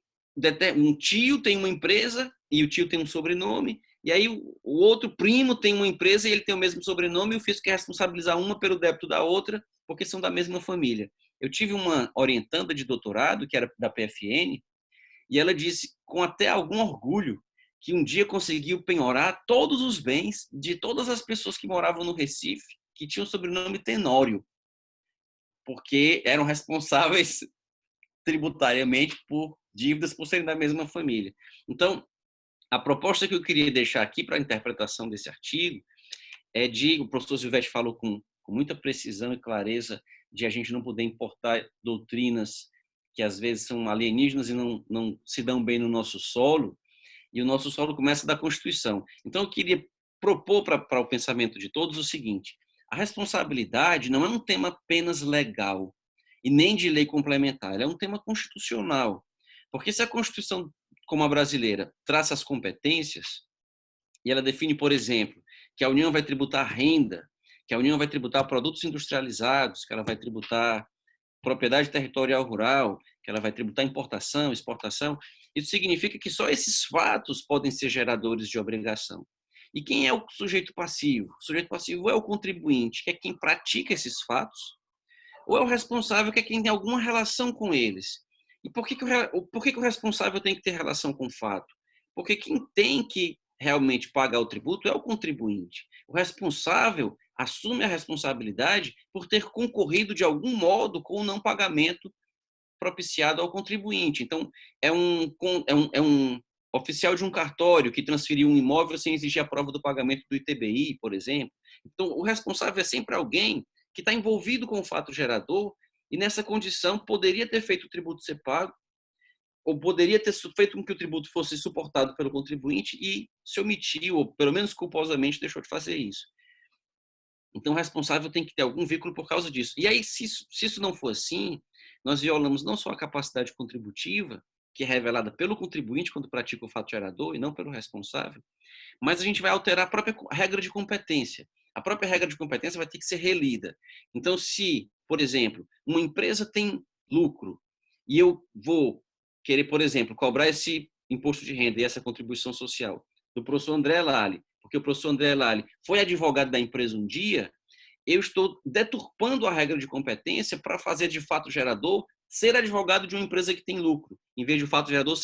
um tio tem uma empresa e o tio tem um sobrenome, e aí o outro primo tem uma empresa e ele tem o mesmo sobrenome, e o fisco quer responsabilizar uma pelo débito da outra, porque são da mesma família. Eu tive uma orientanda de doutorado, que era da PFN, e ela disse, com até algum orgulho, que um dia conseguiu penhorar todos os bens de todas as pessoas que moravam no Recife, que tinham o sobrenome Tenório, porque eram responsáveis tributariamente por dívidas por serem da mesma família. Então, a proposta que eu queria deixar aqui para a interpretação desse artigo o professor Silvetti falou com muita precisão e clareza de a gente não poder importar doutrinas que às vezes são alienígenas e não se dão bem no nosso solo, e o nosso solo começa da Constituição. Então, eu queria propor para o pensamento de todos o seguinte: a responsabilidade não é um tema apenas legal e nem de lei complementar, é um tema constitucional. Porque se a Constituição, como a brasileira, traça as competências, e ela define, por exemplo, que a União vai tributar renda, que a União vai tributar produtos industrializados, que ela vai tributar propriedade territorial rural, que ela vai tributar importação, exportação, isso significa que só esses fatos podem ser geradores de obrigação. E quem é o sujeito passivo? O sujeito passivo é o contribuinte, que é quem pratica esses fatos, ou é o responsável, que é quem tem alguma relação com eles. E por que o responsável tem que ter relação com o fato? Porque quem tem que realmente pagar o tributo é o contribuinte. O responsável assume a responsabilidade por ter concorrido de algum modo com o não pagamento propiciado ao contribuinte. Então, é um oficial de um cartório que transferiu um imóvel sem exigir a prova do pagamento do ITBI, por exemplo. Então, o responsável é sempre alguém que está envolvido com o fato gerador e, nessa condição, poderia ter feito o tributo ser pago, ou poderia ter feito com que o tributo fosse suportado pelo contribuinte e se omitiu, ou pelo menos culposamente deixou de fazer isso. Então, o responsável tem que ter algum vínculo por causa disso. E aí, se isso não for assim, nós violamos não só a capacidade contributiva, que é revelada pelo contribuinte quando pratica o fato gerador e não pelo responsável, mas a gente vai alterar a própria regra de competência. A própria regra de competência vai ter que ser relida. Então, se, por exemplo, uma empresa tem lucro e eu vou querer, por exemplo, cobrar esse imposto de renda e essa contribuição social do professor André Lally, porque o professor André Lally foi advogado da empresa um dia, eu estou deturpando a regra de competência para fazer de fato gerador ser advogado de uma empresa que tem lucro. Em vez de o fato gerador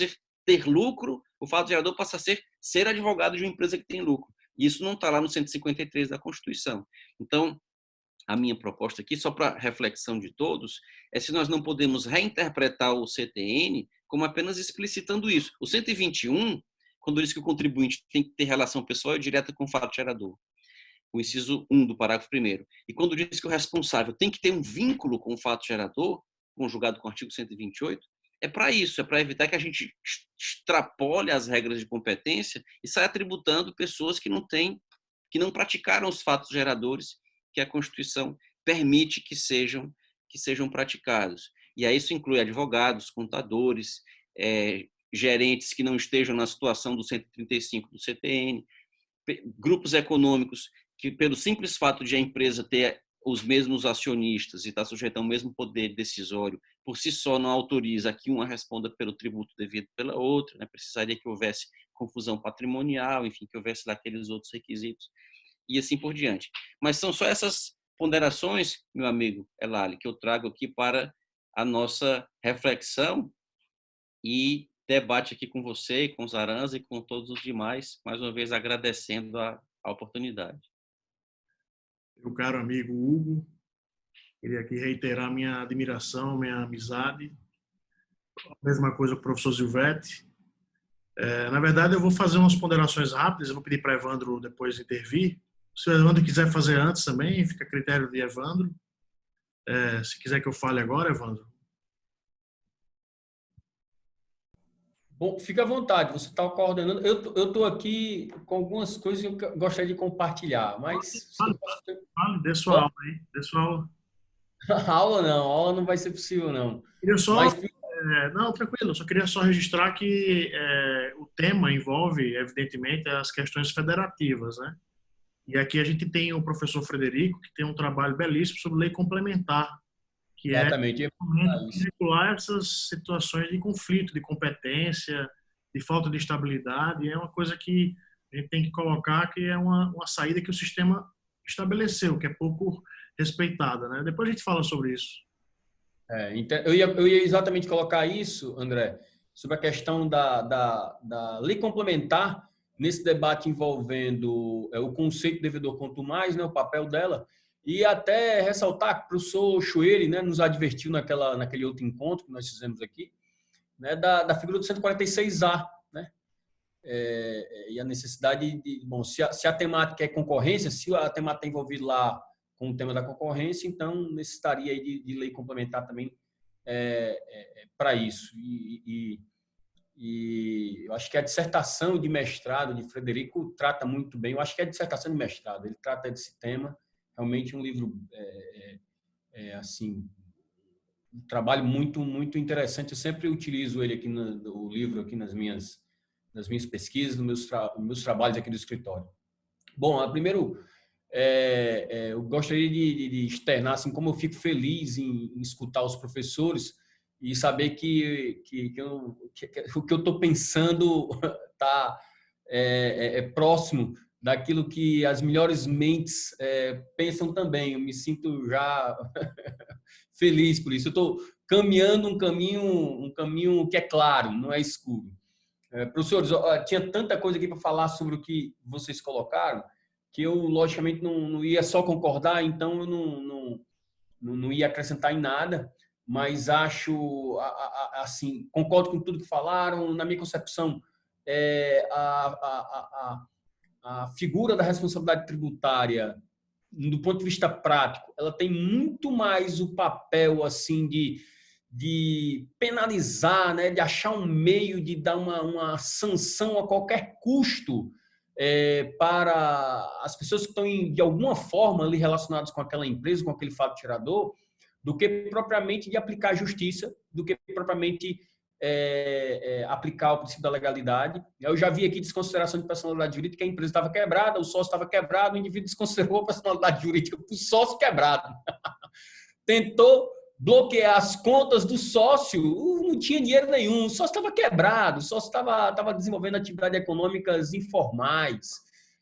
ter lucro, o fato gerador passa a ser advogado de uma empresa que tem lucro. E isso não está lá no 153 da Constituição. Então, a minha proposta aqui, só para reflexão de todos, é se nós não podemos reinterpretar o CTN como apenas explicitando isso. O 121, quando diz que o contribuinte tem que ter relação pessoal e direta com o fato gerador, o inciso 1 do parágrafo 1º, e quando diz que o responsável tem que ter um vínculo com o fato gerador, conjugado com o artigo 128, é para isso, é para evitar que a gente extrapole as regras de competência e saia tributando pessoas que não praticaram os fatos geradores que a Constituição permite que sejam praticados. E aí isso inclui advogados, contadores, gerentes que não estejam na situação do 135 do CTN, grupos econômicos que, pelo simples fato de a empresa ter os mesmos acionistas e estar sujeita ao mesmo poder decisório, por si só não autoriza que uma responda pelo tributo devido pela outra, né? Precisaria que houvesse confusão patrimonial, enfim, que houvesse lá aqueles outros requisitos, e assim por diante. Mas são só essas ponderações, meu amigo Elali, que eu trago aqui para a nossa reflexão e debate aqui com você, com os Zaranza e com todos os demais, mais uma vez agradecendo a oportunidade. Meu caro amigo Hugo, queria aqui reiterar minha admiração, minha amizade. A mesma coisa com o professor Silvetti. Na verdade, eu vou fazer umas ponderações rápidas, eu vou pedir para Evandro depois intervir. Se o Evandro quiser fazer antes também, fica a critério de Evandro. Se quiser que eu fale agora, Evandro. Bom, fica à vontade, você está coordenando. Eu estou aqui com algumas coisas que eu gostaria de compartilhar, mas... Fale, dê sua aula aí, dê sua aula. Aula não vai ser possível, não. Queria só... Mas... não, tranquilo, eu só queria só registrar que o tema envolve, evidentemente, as questões federativas, né? E aqui a gente tem o professor Frederico, que tem um trabalho belíssimo sobre lei complementar, que exatamente. É manipular essas situações de conflito, de competência, de falta de estabilidade. É uma coisa que a gente tem que colocar que é uma saída que o sistema estabeleceu, que é pouco respeitada, né? Depois a gente fala sobre isso. Então, eu ia exatamente colocar isso, André, sobre a questão da lei complementar nesse debate envolvendo o conceito de devedor quanto mais, né, o papel dela. E até ressaltar que o professor Chueri, né, nos advertiu naquele outro encontro que nós fizemos aqui, né, da figura do 146A. Né? e a necessidade de... Bom, se a temática é concorrência, se a temática está envolvida lá com o tema da concorrência, então necessitaria aí de lei complementar também para isso. E eu acho que a dissertação de mestrado de Frederico trata muito bem. Eu acho que é a dissertação de mestrado. Ele trata desse tema. Realmente um livro, assim, um trabalho muito, muito interessante. Eu sempre utilizo ele aqui o livro aqui nas minhas pesquisas, nos meus trabalhos aqui do escritório. Bom, primeiro, eu gostaria de externar assim, como eu fico feliz em escutar os professores e saber que o que eu estou pensando está próximo daquilo que as melhores mentes pensam também. Eu me sinto já feliz por isso. Eu estou caminhando um caminho que é claro, não é escuro. Professores, tinha tanta coisa aqui para falar sobre o que vocês colocaram que eu, logicamente, não ia só concordar, então eu não ia acrescentar em nada, mas acho, assim, concordo com tudo que falaram. Na minha concepção, a figura da responsabilidade tributária, do ponto de vista prático, ela tem muito mais o papel, assim, de penalizar, né, de achar um meio de dar uma sanção a qualquer custo para as pessoas que estão, de alguma forma, ali relacionadas com aquela empresa, com aquele fato tirador, do que propriamente de aplicar a justiça, do que propriamente aplicar o princípio da legalidade. Eu já vi aqui desconsideração de personalidade jurídica, a empresa estava quebrada, o sócio estava quebrado, o indivíduo desconsiderou a personalidade jurídica para o sócio quebrado. Tentou bloquear as contas do sócio, não tinha dinheiro nenhum, o sócio estava quebrado, o sócio estava desenvolvendo atividades econômicas informais.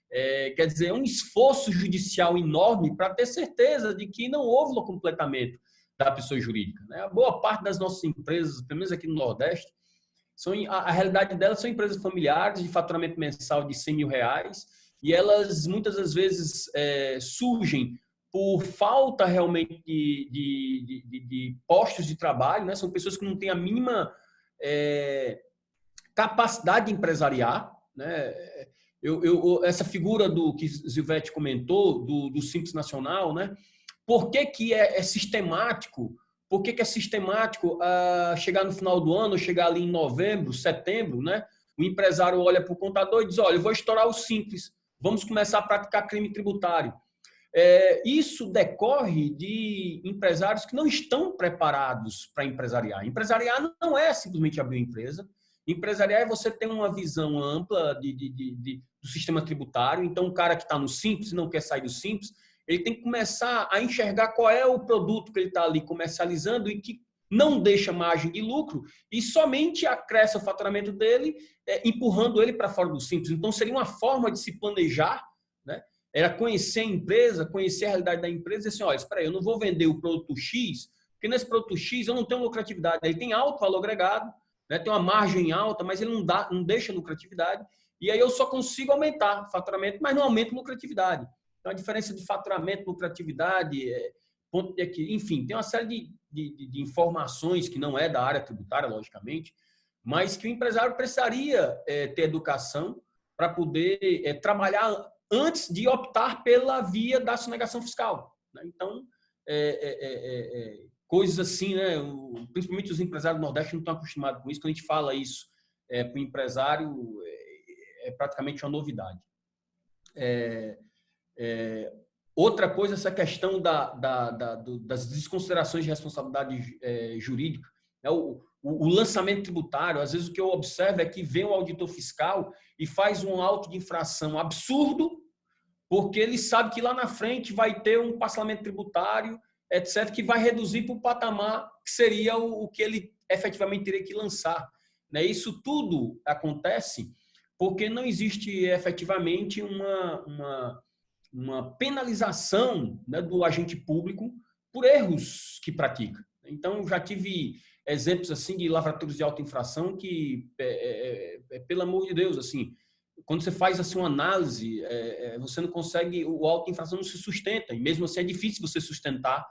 Quer dizer, um esforço judicial enorme para ter certeza de que não houve o completamento da pessoa jurídica. Né? A boa parte das nossas empresas, pelo menos aqui no Nordeste, a realidade delas são empresas familiares de faturamento mensal de R$100 mil, e elas muitas das vezes surgem por falta realmente de postos de trabalho, né? São pessoas que não têm a mínima capacidade de empresariar, né? Essa figura que Zilvete comentou, do Simples Nacional, né? Por que é sistemático? Por que é sistemático chegar no final do ano, chegar ali em novembro, setembro, né? O empresário olha para o contador e diz, olha, eu vou estourar o Simples, vamos começar a praticar crime tributário. Isso decorre de empresários que não estão preparados para empresariar. Empresariar não é simplesmente abrir uma empresa. Empresariar é você ter uma visão ampla do sistema tributário. Então, o cara que está no Simples e não quer sair do Simples, ele tem que começar a enxergar qual é o produto que ele está ali comercializando e que não deixa margem de lucro e somente acresce o faturamento dele, empurrando ele para fora do Simples. Então, seria uma forma de se planejar, né? Era conhecer a empresa, conhecer a realidade da empresa e assim, olha, espera aí, eu não vou vender o produto X, porque nesse produto X eu não tenho lucratividade. Ele tem alto valor agregado, né? Tem uma margem alta, mas ele não deixa lucratividade. E aí eu só consigo aumentar o faturamento, mas não aumento a lucratividade. Então, a diferença de faturamento e lucratividade, ponto de aqui, enfim, tem uma série de informações que não é da área tributária, logicamente, mas que o empresário precisaria ter educação para poder trabalhar antes de optar pela via da sonegação fiscal. Né? Então, coisas assim, né? Principalmente os empresários do Nordeste não estão acostumados com isso. Quando a gente fala isso para o empresário, é praticamente uma novidade. Outra coisa, essa questão das desconsiderações de responsabilidade jurídica. O lançamento tributário, às vezes o que eu observo é que vem o auditor fiscal e faz um auto de infração absurdo, porque ele sabe que lá na frente vai ter um parcelamento tributário, etc., que vai reduzir para o patamar que seria o que ele efetivamente teria que lançar. Isso tudo acontece porque não existe efetivamente uma penalização, né, do agente público por erros que pratica. Então, já tive exemplos assim de lavradores de alta infração que, pelo amor de Deus, assim, quando você faz assim uma análise, você não consegue, o auto infração não se sustenta, e mesmo assim é difícil você sustentar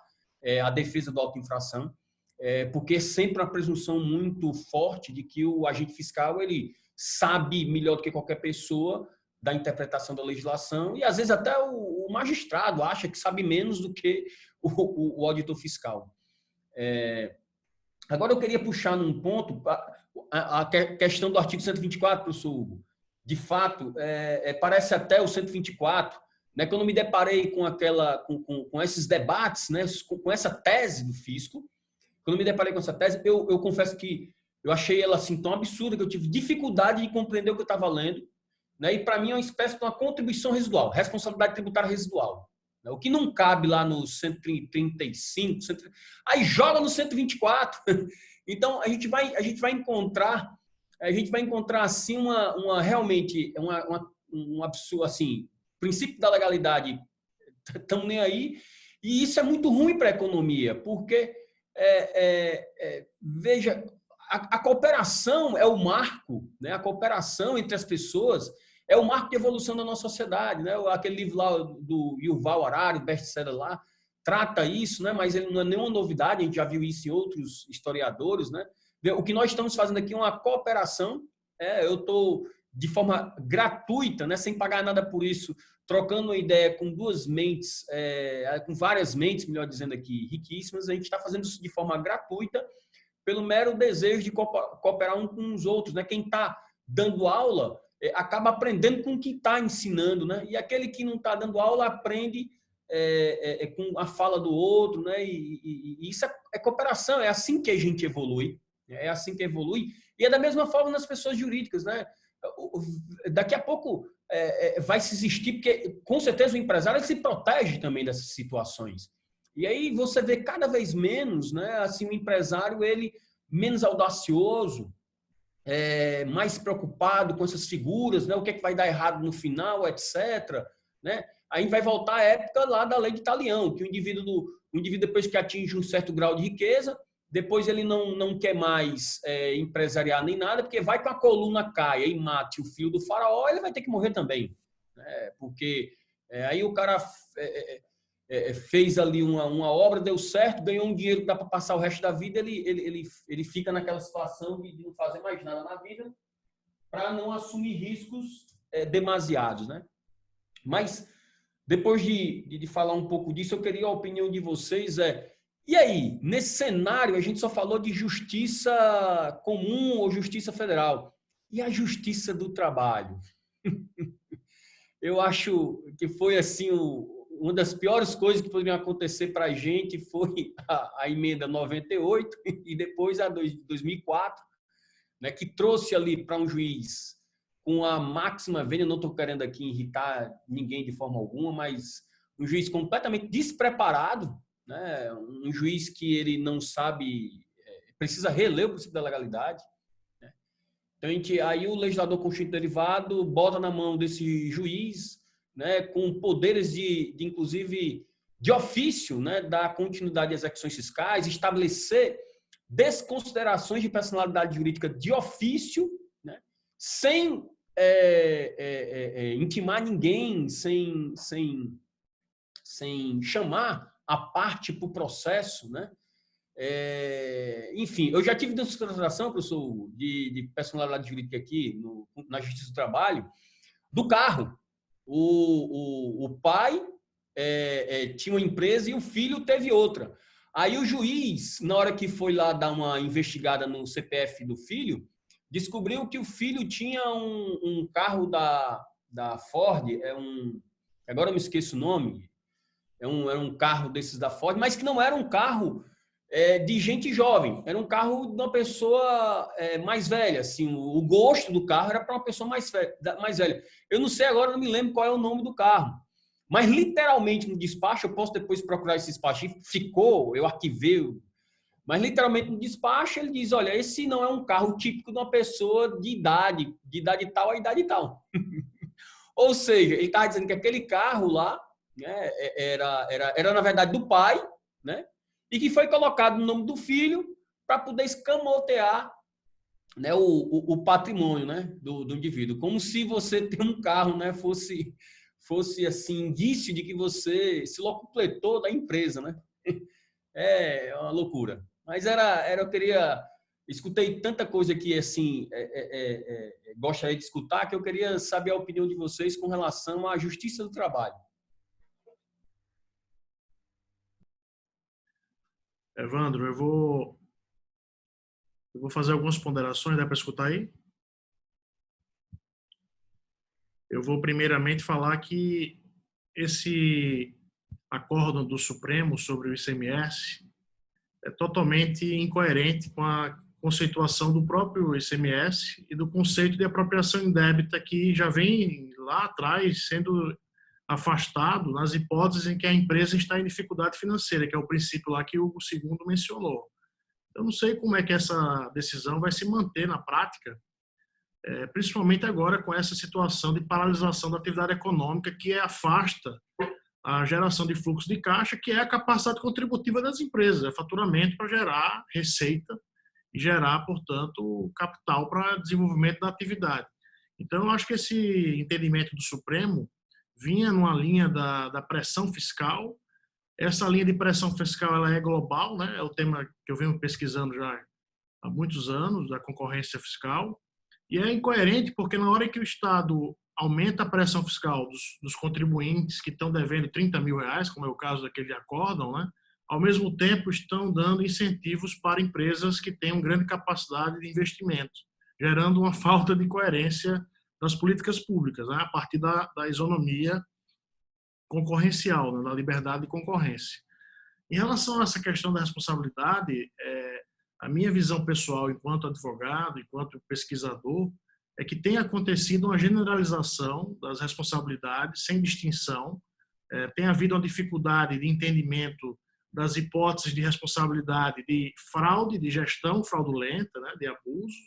a defesa do auto infração. porque é sempre uma presunção muito forte de que o agente fiscal ele sabe melhor do que qualquer pessoa da interpretação da legislação, e às vezes até o magistrado acha que sabe menos do que o auditor fiscal. Agora eu queria puxar num ponto a questão do artigo 124, professor Hugo. De fato, parece até o 124, né, que eu não me deparei com esses debates, né, com essa tese do fisco. Quando eu me deparei com essa tese, eu confesso que eu achei ela assim tão absurda que eu tive dificuldade de compreender o que eu estava lendo, né? E para mim é uma espécie de uma contribuição residual, responsabilidade tributária residual, né? O que não cabe lá no 135, aí joga no 124. Então a gente vai encontrar assim realmente um absurdo assim, princípio da legalidade estão nem aí, e isso é muito ruim para a economia, porque veja, a cooperação é o marco, né? A cooperação entre as pessoas é o marco de evolução da nossa sociedade, né? Aquele livro lá do Yuval Harari, o best-seller lá, trata isso, né? Mas ele não é nenhuma novidade, a gente já viu isso em outros historiadores, né? O que nós estamos fazendo aqui é uma cooperação, eu estou de forma gratuita, né? Sem pagar nada por isso, trocando uma ideia com duas mentes, com várias mentes, melhor dizendo aqui, riquíssimas. A gente está fazendo isso de forma gratuita, pelo mero desejo de cooperar um com os outros, né? Quem está dando aula acaba aprendendo com quem está ensinando, né? E aquele que não está dando aula aprende com a fala do outro, né? E isso é cooperação, é assim que a gente evolui, é assim que evolui. E é da mesma forma nas pessoas jurídicas, né? Daqui a pouco vai se existir, porque com certeza o empresário ele se protege também dessas situações. E aí você vê cada vez menos, né, assim, o empresário ele menos audacioso, mais preocupado com essas figuras, né, o que é que vai dar errado no final, etc. Né? Aí vai voltar a época lá da lei de Talião, que o indivíduo depois que atinge um certo grau de riqueza, depois ele não quer mais empresariar nem nada, porque vai com a coluna caia e mate o filho do faraó, ele vai ter que morrer também. Né? Porque aí o cara fez ali uma obra, deu certo, ganhou um dinheiro que dá para passar o resto da vida, ele fica naquela situação de não fazer mais nada na vida para não assumir riscos demasiados. Né? Mas, depois de falar um pouco disso, eu queria a opinião de vocês. E aí, nesse cenário, a gente só falou de justiça comum ou justiça federal. E a justiça do trabalho? Eu acho que foi assim uma das piores coisas que poderiam acontecer para a gente foi a emenda 98 e depois a 2004, né, que trouxe ali para um juiz com a máxima vênia, não estou querendo aqui irritar ninguém de forma alguma, mas um juiz completamente despreparado, né, um juiz que ele não sabe, precisa reler o princípio da legalidade. Né? Então, aí o legislador constituinte derivado bota na mão desse juiz, né, com poderes inclusive, de ofício, né, da continuidade de execuções fiscais, estabelecer desconsiderações de personalidade jurídica de ofício, né, sem intimar ninguém, sem chamar a parte para o processo, né? Enfim, eu já tive desconsideração, professor, de personalidade jurídica aqui na Justiça do Trabalho, do carro. O pai tinha uma empresa e o filho teve outra. Aí o juiz, na hora que foi lá dar uma investigada no CPF do filho, descobriu que o filho tinha um carro da Ford, agora eu me esqueço o nome, era um carro desses da Ford, mas que não era um carro de gente jovem, era um carro de uma pessoa mais velha, assim, o gosto do carro era para uma pessoa mais velha. Eu não sei agora, não me lembro qual é o nome do carro, mas literalmente no despacho, eu posso depois procurar esse despacho, eu arquivei, mas literalmente no despacho ele diz, olha, esse não é um carro típico de uma pessoa de idade tal a idade tal. Ou seja, ele estava dizendo que aquele carro lá, né, era na verdade do pai, né, e que foi colocado no nome do filho para poder escamotear, né, o patrimônio, né, do indivíduo, como se você ter um carro, né, fosse assim indício de que você se locupletou da empresa, né? É uma loucura. Mas eu queria... Escutei tanta coisa que, assim, gostaria de escutar, que eu queria saber a opinião de vocês com relação à justiça do trabalho. Evandro, eu vou fazer algumas ponderações, dá para escutar aí? Eu vou primeiramente falar que esse acórdão do Supremo sobre o ICMS é totalmente incoerente com a conceituação do próprio ICMS e do conceito de apropriação indébita que já vem lá atrás sendo afastado nas hipóteses em que a empresa está em dificuldade financeira, que é o princípio lá que o Hugo II mencionou. Eu não sei como é que essa decisão vai se manter na prática, principalmente agora com essa situação de paralisação da atividade econômica que afasta a geração de fluxo de caixa, que é a capacidade contributiva das empresas, é faturamento para gerar receita e gerar, portanto, capital para desenvolvimento da atividade. Então, eu acho que esse entendimento do Supremo vinha numa linha da pressão fiscal. Essa linha de pressão fiscal ela é global, né? É o tema que eu venho pesquisando já há muitos anos, da concorrência fiscal, e é incoerente porque na hora que o Estado aumenta a pressão fiscal dos contribuintes que estão devendo 30 mil reais, como é o caso daquele acórdão, né? Ao mesmo tempo estão dando incentivos para empresas que tenham grande capacidade de investimento, gerando uma falta de coerência das políticas públicas, né? A partir da isonomia concorrencial, né? Da liberdade de concorrência. Em relação a essa questão da responsabilidade, a minha visão pessoal enquanto advogado, enquanto pesquisador, é que tem acontecido uma generalização das responsabilidades sem distinção, tem havido uma dificuldade de entendimento das hipóteses de responsabilidade de fraude, de gestão fraudulenta, né, de abuso,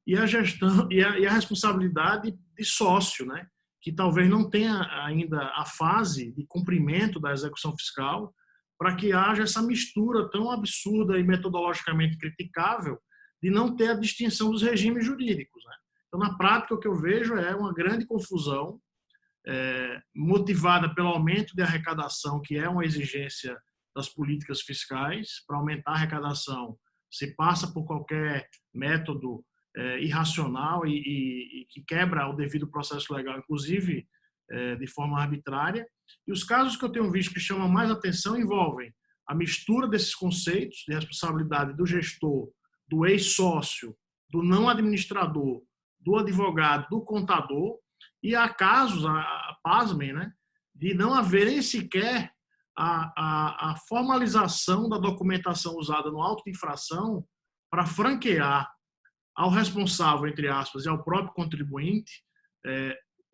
e a gestão e a responsabilidade de sócio, né, que talvez não tenha ainda a fase de cumprimento da execução fiscal para que haja essa mistura tão absurda e metodologicamente criticável de não ter a distinção dos regimes jurídicos, né? Então, na prática, o que eu vejo é uma grande confusão motivada pelo aumento de arrecadação, que é uma exigência das políticas fiscais. Para aumentar a arrecadação, se passa por qualquer método irracional e que quebra o devido processo legal, inclusive de forma arbitrária. E os casos que eu tenho visto que chamam mais atenção envolvem a mistura desses conceitos de responsabilidade do gestor, do ex-sócio, do não administrador, do advogado, do contador, e há casos, pasmem, né, de não haver nem sequer a formalização da documentação usada no auto de infração para franquear ao responsável, entre aspas, e ao próprio contribuinte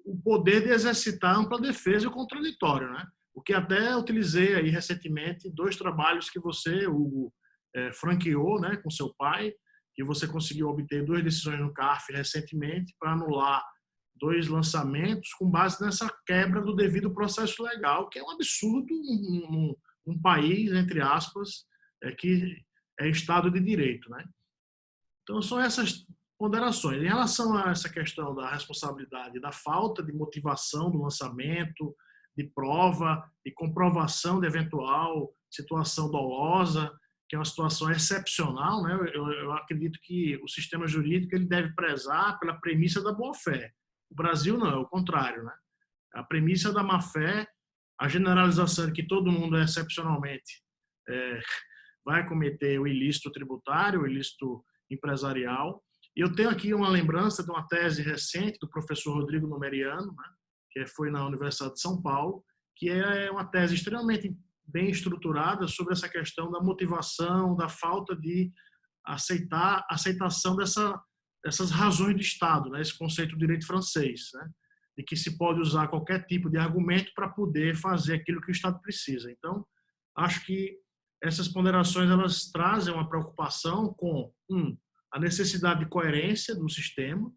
o poder de exercitar ampla defesa e o contraditório, né? O que até utilizei aí recentemente 2 trabalhos que você, Hugo, franqueou, né, com seu pai, que você conseguiu obter 2 decisões no CARF recentemente para anular 2 lançamentos com base nessa quebra do devido processo legal, que é um absurdo num país, entre aspas, que é Estado de Direito, né? Então, são essas ponderações. Em relação a essa questão da responsabilidade, da falta de motivação do lançamento, de prova, de comprovação de eventual situação dolosa, que é uma situação excepcional, né? Eu acredito que o sistema jurídico ele deve prezar pela premissa da boa-fé. O Brasil não, é o contrário, né? A premissa da má-fé, a generalização de que todo mundo excepcionalmente vai cometer o ilícito tributário, o ilícito empresarial. E eu tenho aqui uma lembrança de uma tese recente do professor Rodrigo Numeriano, né, que foi na Universidade de São Paulo, que é uma tese extremamente bem estruturada sobre essa questão da motivação, da falta de aceitação dessas razões de Estado, né, esse conceito do direito francês, né, de que se pode usar qualquer tipo de argumento para poder fazer aquilo que o Estado precisa. Então, acho que essas ponderações elas trazem uma preocupação com, a necessidade de coerência do sistema,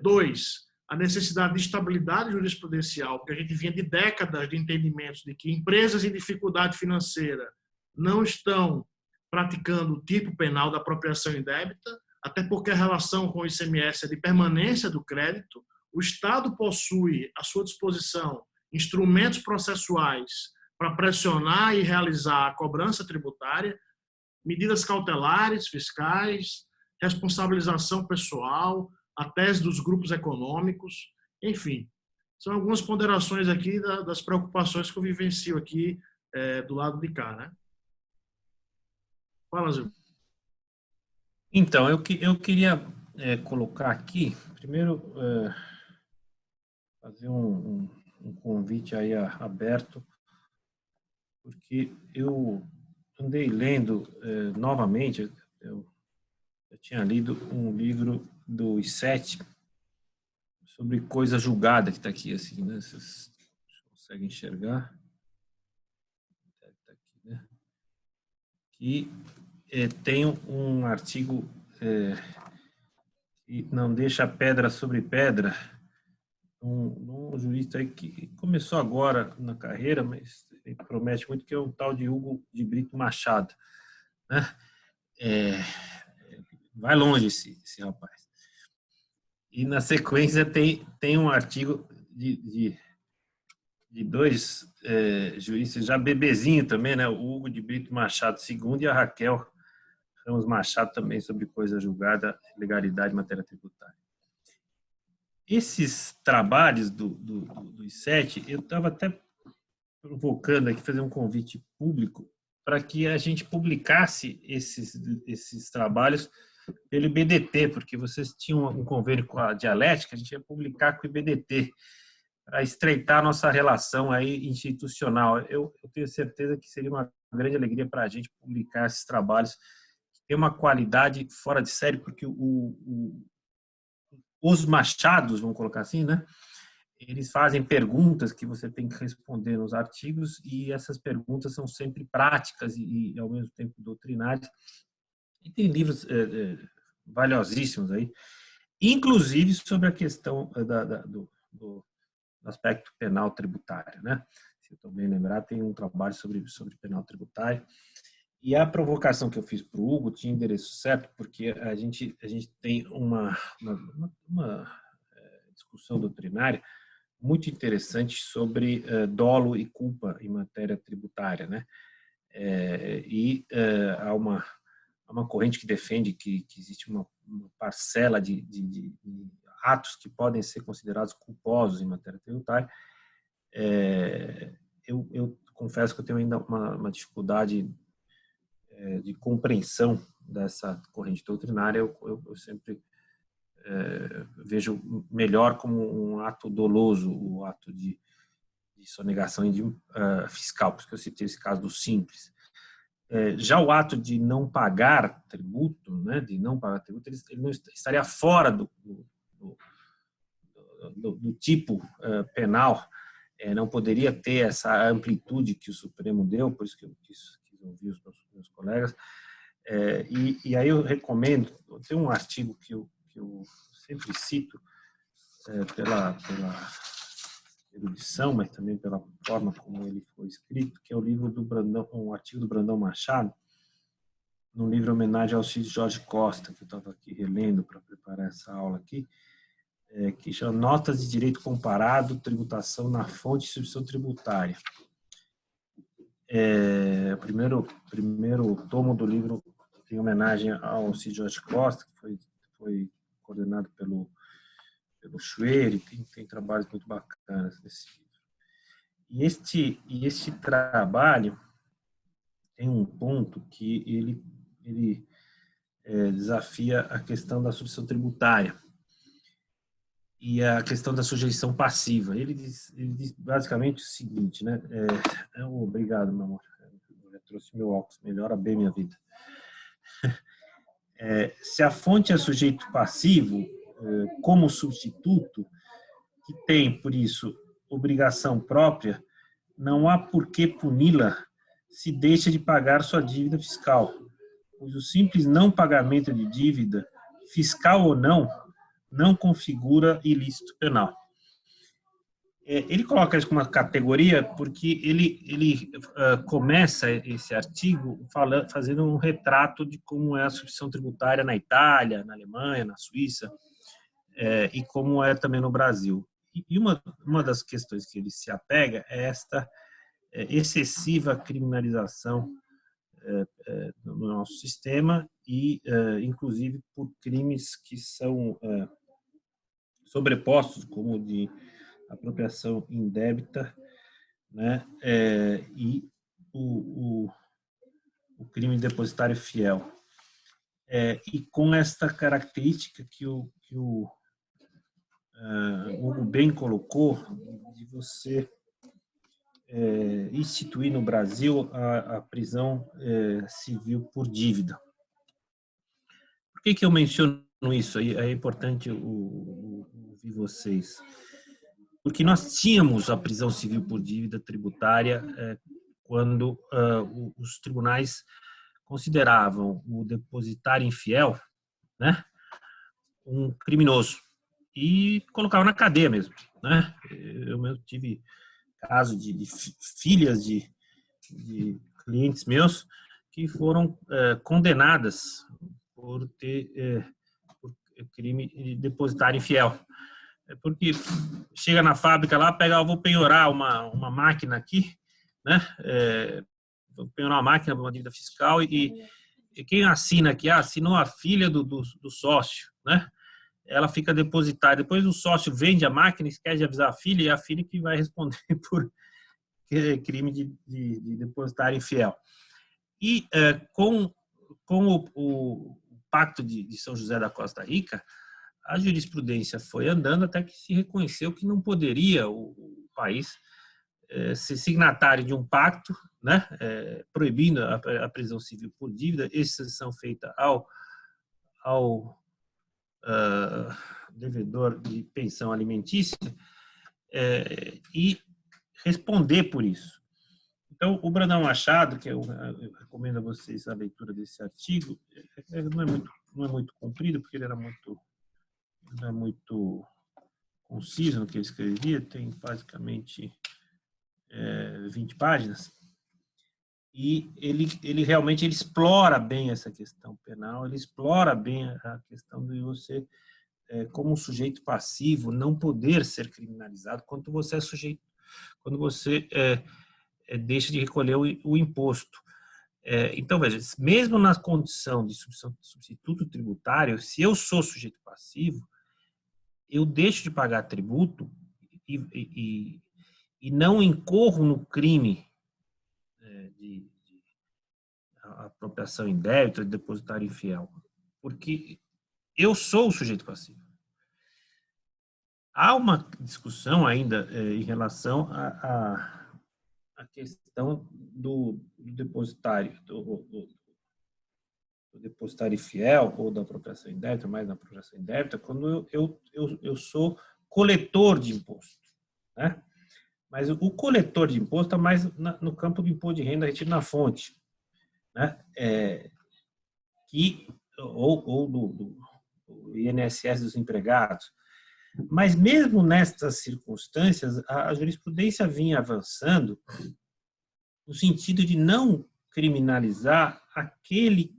2, a necessidade de estabilidade jurisprudencial, porque a gente vinha de décadas de entendimentos de que empresas em dificuldade financeira não estão praticando o tipo penal da apropriação indébita, até porque a relação com o ICMS é de permanência do crédito, o Estado possui à sua disposição instrumentos processuais para pressionar e realizar a cobrança tributária. medidas cautelares fiscais, responsabilização pessoal, a tese dos grupos econômicos, enfim. São algumas ponderações aqui das preocupações que eu vivencio aqui do lado de cá, né? Fala, Zil. Então, eu queria colocar aqui, primeiro, fazer um convite aí aberto, porque eu andei lendo novamente, eu tinha lido um livro do I7 sobre coisa julgada, que está aqui, assim, né? Vocês conseguem enxergar? Tá aqui, né? Que tem um artigo que não deixa pedra sobre pedra, um jurista aí que começou agora na carreira, mas ele promete muito, que é um tal de Hugo de Brito Machado, né? Vai longe esse rapaz. E na sequência tem um artigo de dois juízes já bebezinho também, né? O Hugo de Brito Machado II e a Raquel Ramos Machado, também sobre coisa julgada, legalidade e matéria tributária. Esses trabalhos do I7, eu estava até provocando aqui, fazer um convite público para que a gente publicasse esses trabalhos pelo IBDT, porque vocês tinham um convênio com a Dialética, a gente ia publicar com o IBDT, para estreitar a nossa relação aí institucional. Eu tenho certeza que seria uma grande alegria para a gente publicar esses trabalhos, que tem uma qualidade fora de série, porque os machados, vamos colocar assim, né? Eles fazem perguntas que você tem que responder nos artigos, e essas perguntas são sempre práticas e ao mesmo tempo doutrinárias. E tem livros valiosíssimos aí, inclusive sobre a questão do aspecto penal tributário, né? Se eu estou bem lembrar, tem um trabalho sobre penal tributário. E a provocação que eu fiz para o Hugo tinha endereço certo, porque a gente tem uma discussão doutrinária muito interessante sobre dolo e culpa em matéria tributária, né? Há uma corrente que defende que existe uma parcela de atos que podem ser considerados culposos em matéria tributária. Eu confesso que eu tenho ainda uma dificuldade de compreensão dessa corrente doutrinária. Eu sempre vejo melhor como um ato doloso, o ato de sonegação fiscal, porque eu citei esse caso do Simples. Já o ato de não pagar tributo, né, ele não estaria fora do tipo penal, não poderia ter essa amplitude que o Supremo deu, por isso que eu quis ouvir os meus colegas. E aí eu recomendo, tem um artigo que eu sempre cito, pela erudição, mas também pela forma como ele foi escrito, que é o livro do Brandão, um artigo do Brandão Machado, num livro em homenagem ao Cid Jorge Costa, que eu estava aqui relendo para preparar essa aula aqui, que chama Notas de Direito Comparado, Tributação na Fonte e Substituição Tributária. O primeiro tomo do livro em homenagem ao Cid Jorge Costa, que foi coordenado pelo Schwer, tem trabalhos muito bacanas nesse livro. E este trabalho tem um ponto que ele desafia a questão da substituição tributária e a questão da sujeição passiva. Ele diz basicamente o seguinte, né? Obrigado, meu amor. Eu trouxe meu óculos, melhora bem minha vida. Se a fonte é sujeito passivo, como substituto, que tem, por isso, obrigação própria, não há por que puni-la se deixa de pagar sua dívida fiscal, pois o simples não pagamento de dívida, fiscal ou não configura ilícito penal. Ele coloca isso como uma categoria porque ele começa esse artigo fazendo um retrato de como é a substituição tributária na Itália, na Alemanha, na Suíça, e como é também no Brasil. E uma das questões que ele se apega é esta excessiva criminalização no nosso sistema e, inclusive, por crimes que são sobrepostos, como de apropriação indébita, né, e o crime de depositário fiel. E com esta característica que o Hugo bem colocou, de você instituir no Brasil a prisão civil por dívida. Por que eu menciono isso? É importante ouvir vocês. Porque nós tínhamos a prisão civil por dívida tributária quando os tribunais consideravam o depositário infiel, né, um criminoso e colocavam na cadeia mesmo, né? Eu mesmo tive caso de filhas de clientes meus que foram condenadas por ter por crime de depositário infiel. Porque chega na fábrica lá, vou penhorar uma máquina aqui, né? Vou penhorar uma máquina, uma dívida fiscal e quem assina aqui, assinou a filha do sócio, né? Ela fica depositada. Depois o sócio vende a máquina, esquece de avisar a filha, e a filha que vai responder por crime de depositário infiel. E com o Pacto de São José da Costa Rica, a jurisprudência foi andando até que se reconheceu que não poderia o país ser signatário de um pacto, né, proibindo a prisão civil por dívida, exceção feita ao devedor de pensão alimentícia, e responder por isso. Então, o Brandão Machado, que eu recomendo a vocês a leitura desse artigo, não é muito comprido, porque ele era muito conciso no que ele escrevia, tem basicamente 20 páginas, e ele realmente explora bem essa questão penal, ele explora bem a questão de você, como um sujeito passivo, não poder ser criminalizado quando você é sujeito, quando você deixa de recolher o imposto. Então, veja, mesmo na condição de substituto tributário, se eu sou sujeito passivo, eu deixo de pagar tributo e não incorro no crime de apropriação indébita, de depositário infiel, porque eu sou o sujeito passivo. Há uma discussão ainda em relação à questão do depositário, do depositário fiel ou da apropriação indébita, mais na apropriação indébita, quando eu sou coletor de imposto, né? Mas o coletor de imposto está mais no campo do imposto de renda retido na fonte, né? Ou do INSS dos empregados. Mas mesmo nestas circunstâncias, a jurisprudência vinha avançando no sentido de não criminalizar aquele,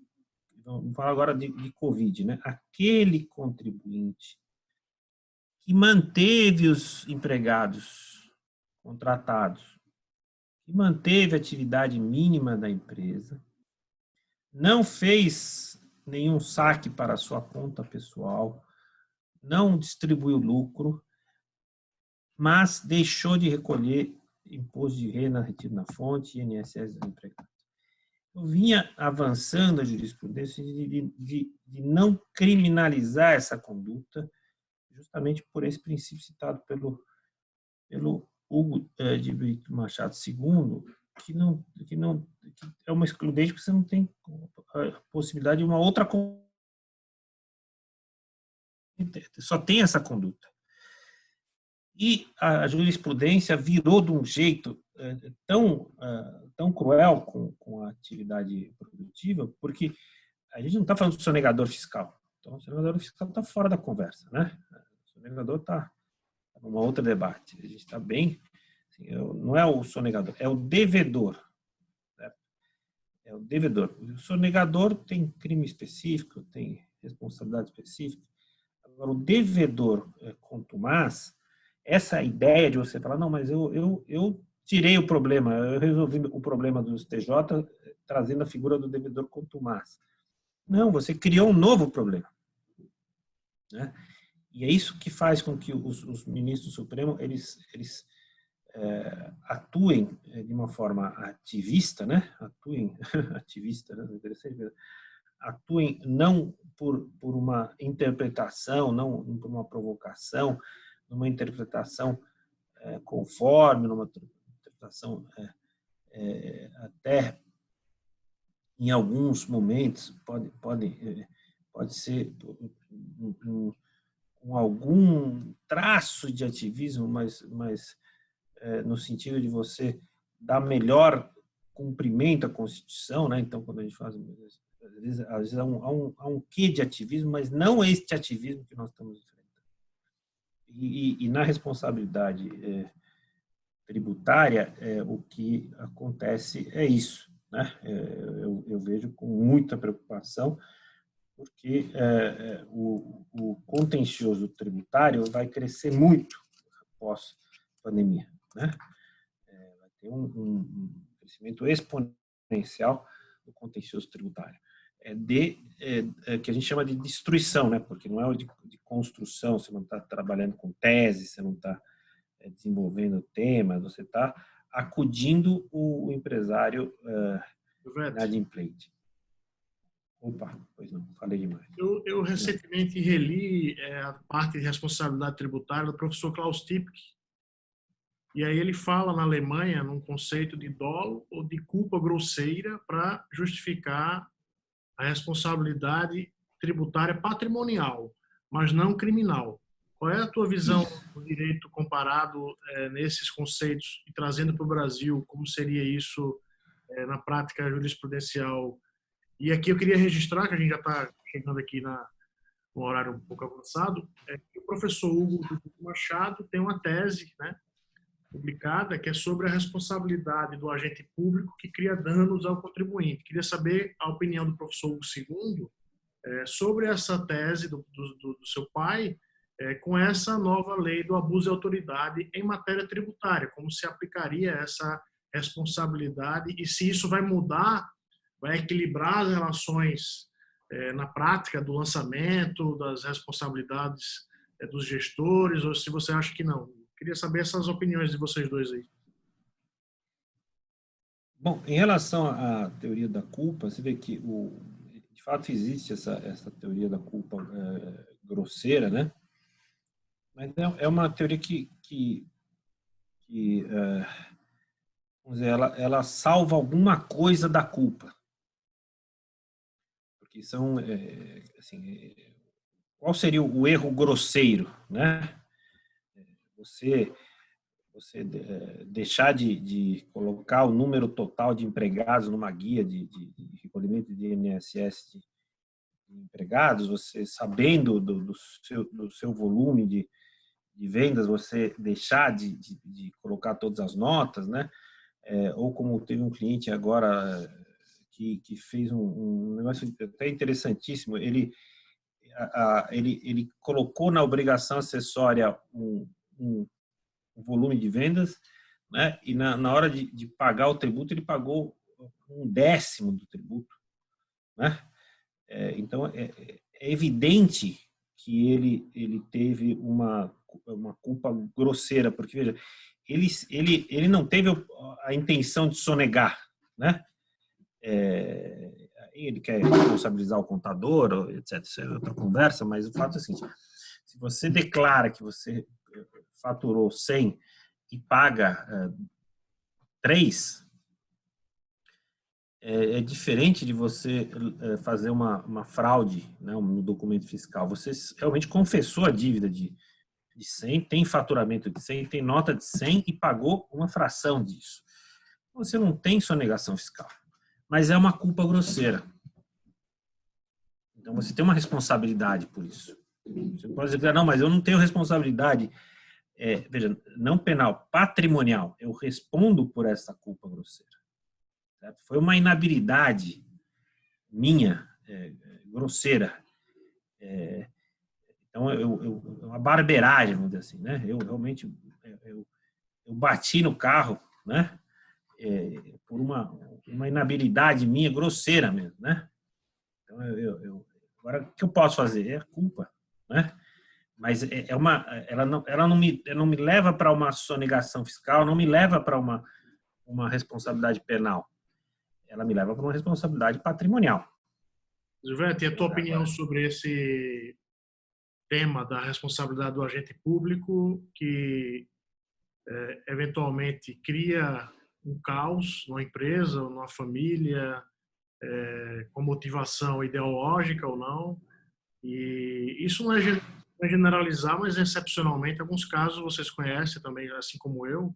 vamos falar agora de Covid, né? Aquele contribuinte que manteve os empregados contratados, que manteve a atividade mínima da empresa, não fez nenhum saque para a sua conta pessoal, não distribuiu lucro, mas deixou de recolher imposto de renda retido na fonte e INSS dos empregados. Eu vinha avançando a jurisprudência de não criminalizar essa conduta, justamente por esse princípio citado pelo Hugo de Brito Machado II, que é uma excludente porque você não tem a possibilidade de uma outra conduta. Só tem essa conduta. E a jurisprudência virou de um jeito tão cruel com a atividade produtiva, porque a gente não está falando do sonegador fiscal. Então, o sonegador fiscal está fora da conversa, né? O sonegador está num outro debate. A gente está bem... Assim, não é o sonegador, é o devedor. Certo? É o devedor. O sonegador tem crime específico, tem responsabilidade específica. Agora, o devedor contumaz, essa ideia de você falar, não, mas eu tirei o problema, eu resolvi o problema do STJ trazendo a figura do devedor contumaz. Não, você criou um novo problema, né? E é isso que faz com que os ministros do Supremo eles atuem de uma forma ativista, né? Ativista, né? Interessante. Atuem não por uma interpretação, não por uma provocação, numa interpretação conforme, numa interpretação até em alguns momentos pode ser com algum traço de ativismo, mas no sentido de você dar melhor cumprimento à Constituição, né? Então, quando a gente faz, às vezes há um quê de ativismo, mas não este ativismo que nós estamos enfrentando. E na responsabilidade tributária, o que acontece é isso, né? Eu vejo com muita preocupação, porque o contencioso tributário vai crescer muito pós-pandemia, né? Vai ter um crescimento exponencial do contencioso tributário. Que a gente chama de destruição, né? Porque não é de construção, você não está trabalhando com tese, você não está desenvolvendo temas, você está acudindo o empresário inadimplente. Opa, pois não, falei demais. Eu recentemente reli a parte de responsabilidade tributária do professor Klaus Tipke, e aí ele fala na Alemanha num conceito de dolo ou de culpa grosseira para justificar a responsabilidade tributária patrimonial, mas não criminal. Qual é a tua visão do direito comparado nesses conceitos e trazendo para o Brasil como seria isso na prática jurisprudencial? E aqui eu queria registrar, que a gente já está chegando aqui no horário um pouco avançado, que o professor Hugo Machado tem uma tese, né, publicada, que é sobre a responsabilidade do agente público que cria danos ao contribuinte. Queria saber a opinião do professor Hugo II sobre essa tese do seu pai, com essa nova lei do abuso de autoridade em matéria tributária, como se aplicaria essa responsabilidade e se isso vai mudar, vai equilibrar as relações na prática do lançamento, das responsabilidades dos gestores, ou se você acha que não. Queria saber essas opiniões de vocês dois aí. Bom, em relação à teoria da culpa, você vê que de fato existe essa teoria da culpa grosseira, né? Mas é uma teoria que vamos dizer, ela salva alguma coisa da culpa. Porque são, assim, qual seria o erro grosseiro, né? Você deixar de colocar o número total de empregados numa guia de recolhimento de INSS de empregados, você sabendo do seu volume de vendas, você deixar de colocar todas as notas, né? Ou como teve um cliente agora que fez um negócio até interessantíssimo, ele colocou na obrigação acessória um volume de vendas, né? E na hora de pagar o tributo, ele pagou 1/10 do tributo, né? Então, é evidente que ele teve uma culpa grosseira, porque, veja, ele não teve a intenção de sonegar, né? Ele quer responsabilizar o contador, etc. Isso é outra conversa, mas o fato é o seguinte: se você declara que você faturou 100 e paga 3, é diferente de você fazer uma fraude, né, no documento fiscal. Você realmente confessou a dívida de 100, tem faturamento de 100, tem nota de 100 e pagou uma fração disso. Você não tem sonegação fiscal, mas é uma culpa grosseira. Então, você tem uma responsabilidade por isso. Você pode dizer, não, mas eu não tenho responsabilidade, veja, não penal, patrimonial. Eu respondo por essa culpa grosseira. Certo? Foi uma inabilidade minha, grosseira. Então, uma barbeiragem, vamos dizer assim, né? Eu realmente, eu bati no carro, né? por uma inabilidade minha, grosseira mesmo, né? Então, agora, o que eu posso fazer? É culpa, né? Mas ela não me leva para uma sonegação fiscal, não me leva para uma responsabilidade penal. Ela me leva para uma responsabilidade patrimonial. Gilberto, e a tua opinião sobre esse tema da responsabilidade do agente público que eventualmente cria um caos numa empresa ou numa família, com motivação ideológica ou não? E isso não é generalizar, mas excepcionalmente, alguns casos vocês conhecem também, assim como eu.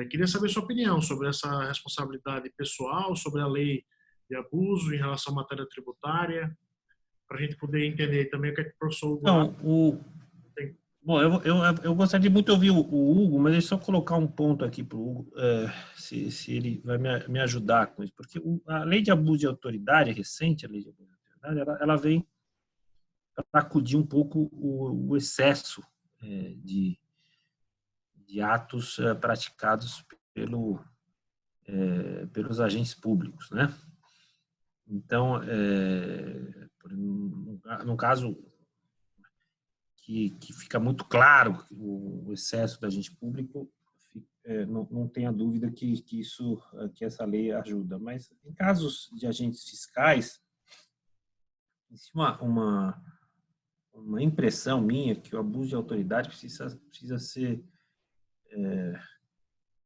Queria saber sua opinião sobre essa responsabilidade pessoal, sobre a lei de abuso em relação à matéria tributária, para a gente poder entender também o que é que o professor Hugo... Não, bom, eu gostaria de muito ouvir o Hugo, mas deixa eu só colocar um ponto aqui para o Hugo, se ele vai me ajudar com isso, porque a lei de abuso de autoridade, recente, a lei de abuso de autoridade, ela vem para acudir um pouco o excesso de atos praticados pelos agentes públicos, né? Então, no caso que fica muito claro o excesso do agente público, não tenha dúvida que essa lei ajuda. Mas em casos de agentes fiscais, existe uma impressão minha que o abuso de autoridade precisa ser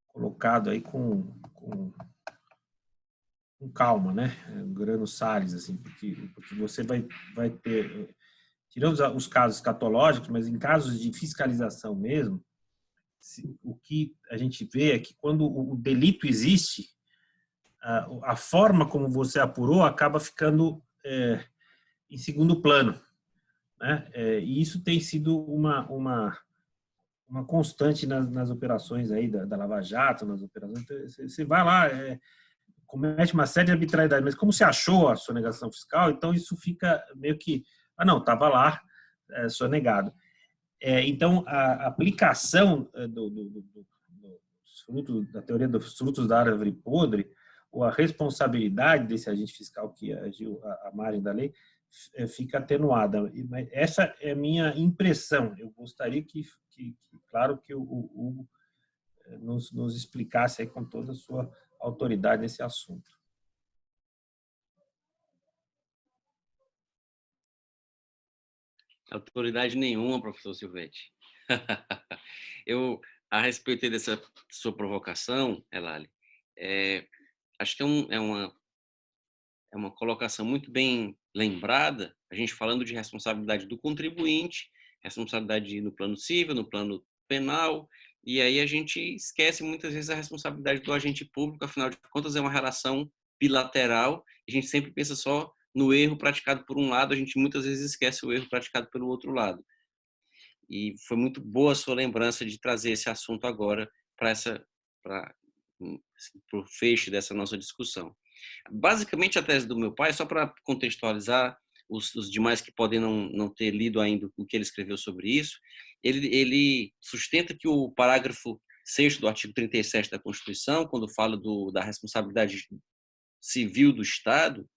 colocado aí com calma, né? Grano Salles, assim, porque você vai ter, tirando os casos escatológicos, mas em casos de fiscalização mesmo, o que a gente vê é que quando o delito existe, a forma como você apurou acaba ficando em segundo plano, né? E isso tem sido uma constante nas operações aí da Lava Jato, nas operações. Então, você vai lá, comete uma série de arbitrariedades, mas como você achou a sonegação fiscal, então isso fica meio que, não, estava lá, sonegado. Então, a aplicação da teoria dos frutos da árvore podre, ou a responsabilidade desse agente fiscal que agiu à margem da lei, fica atenuada. Mas essa é a minha impressão. Eu gostaria claro, que o Hugo nos explicasse aí com toda a sua autoridade nesse assunto. Autoridade nenhuma, professor Silvetti. A respeito dessa sua provocação, Elali, acho que é uma colocação muito bem lembrada, a gente falando de responsabilidade do contribuinte, responsabilidade no plano civil, no plano penal, e aí a gente esquece muitas vezes a responsabilidade do agente público, afinal de contas é uma relação bilateral, a gente sempre pensa só no erro praticado por um lado, a gente muitas vezes esquece o erro praticado pelo outro lado. E foi muito boa a sua lembrança de trazer esse assunto agora para o fecho dessa nossa discussão. Basicamente, a tese do meu pai, só para contextualizar os demais que podem não ter lido ainda o que ele escreveu sobre isso, ele sustenta que o parágrafo 6º do artigo 37 da Constituição, quando fala da responsabilidade civil do Estado,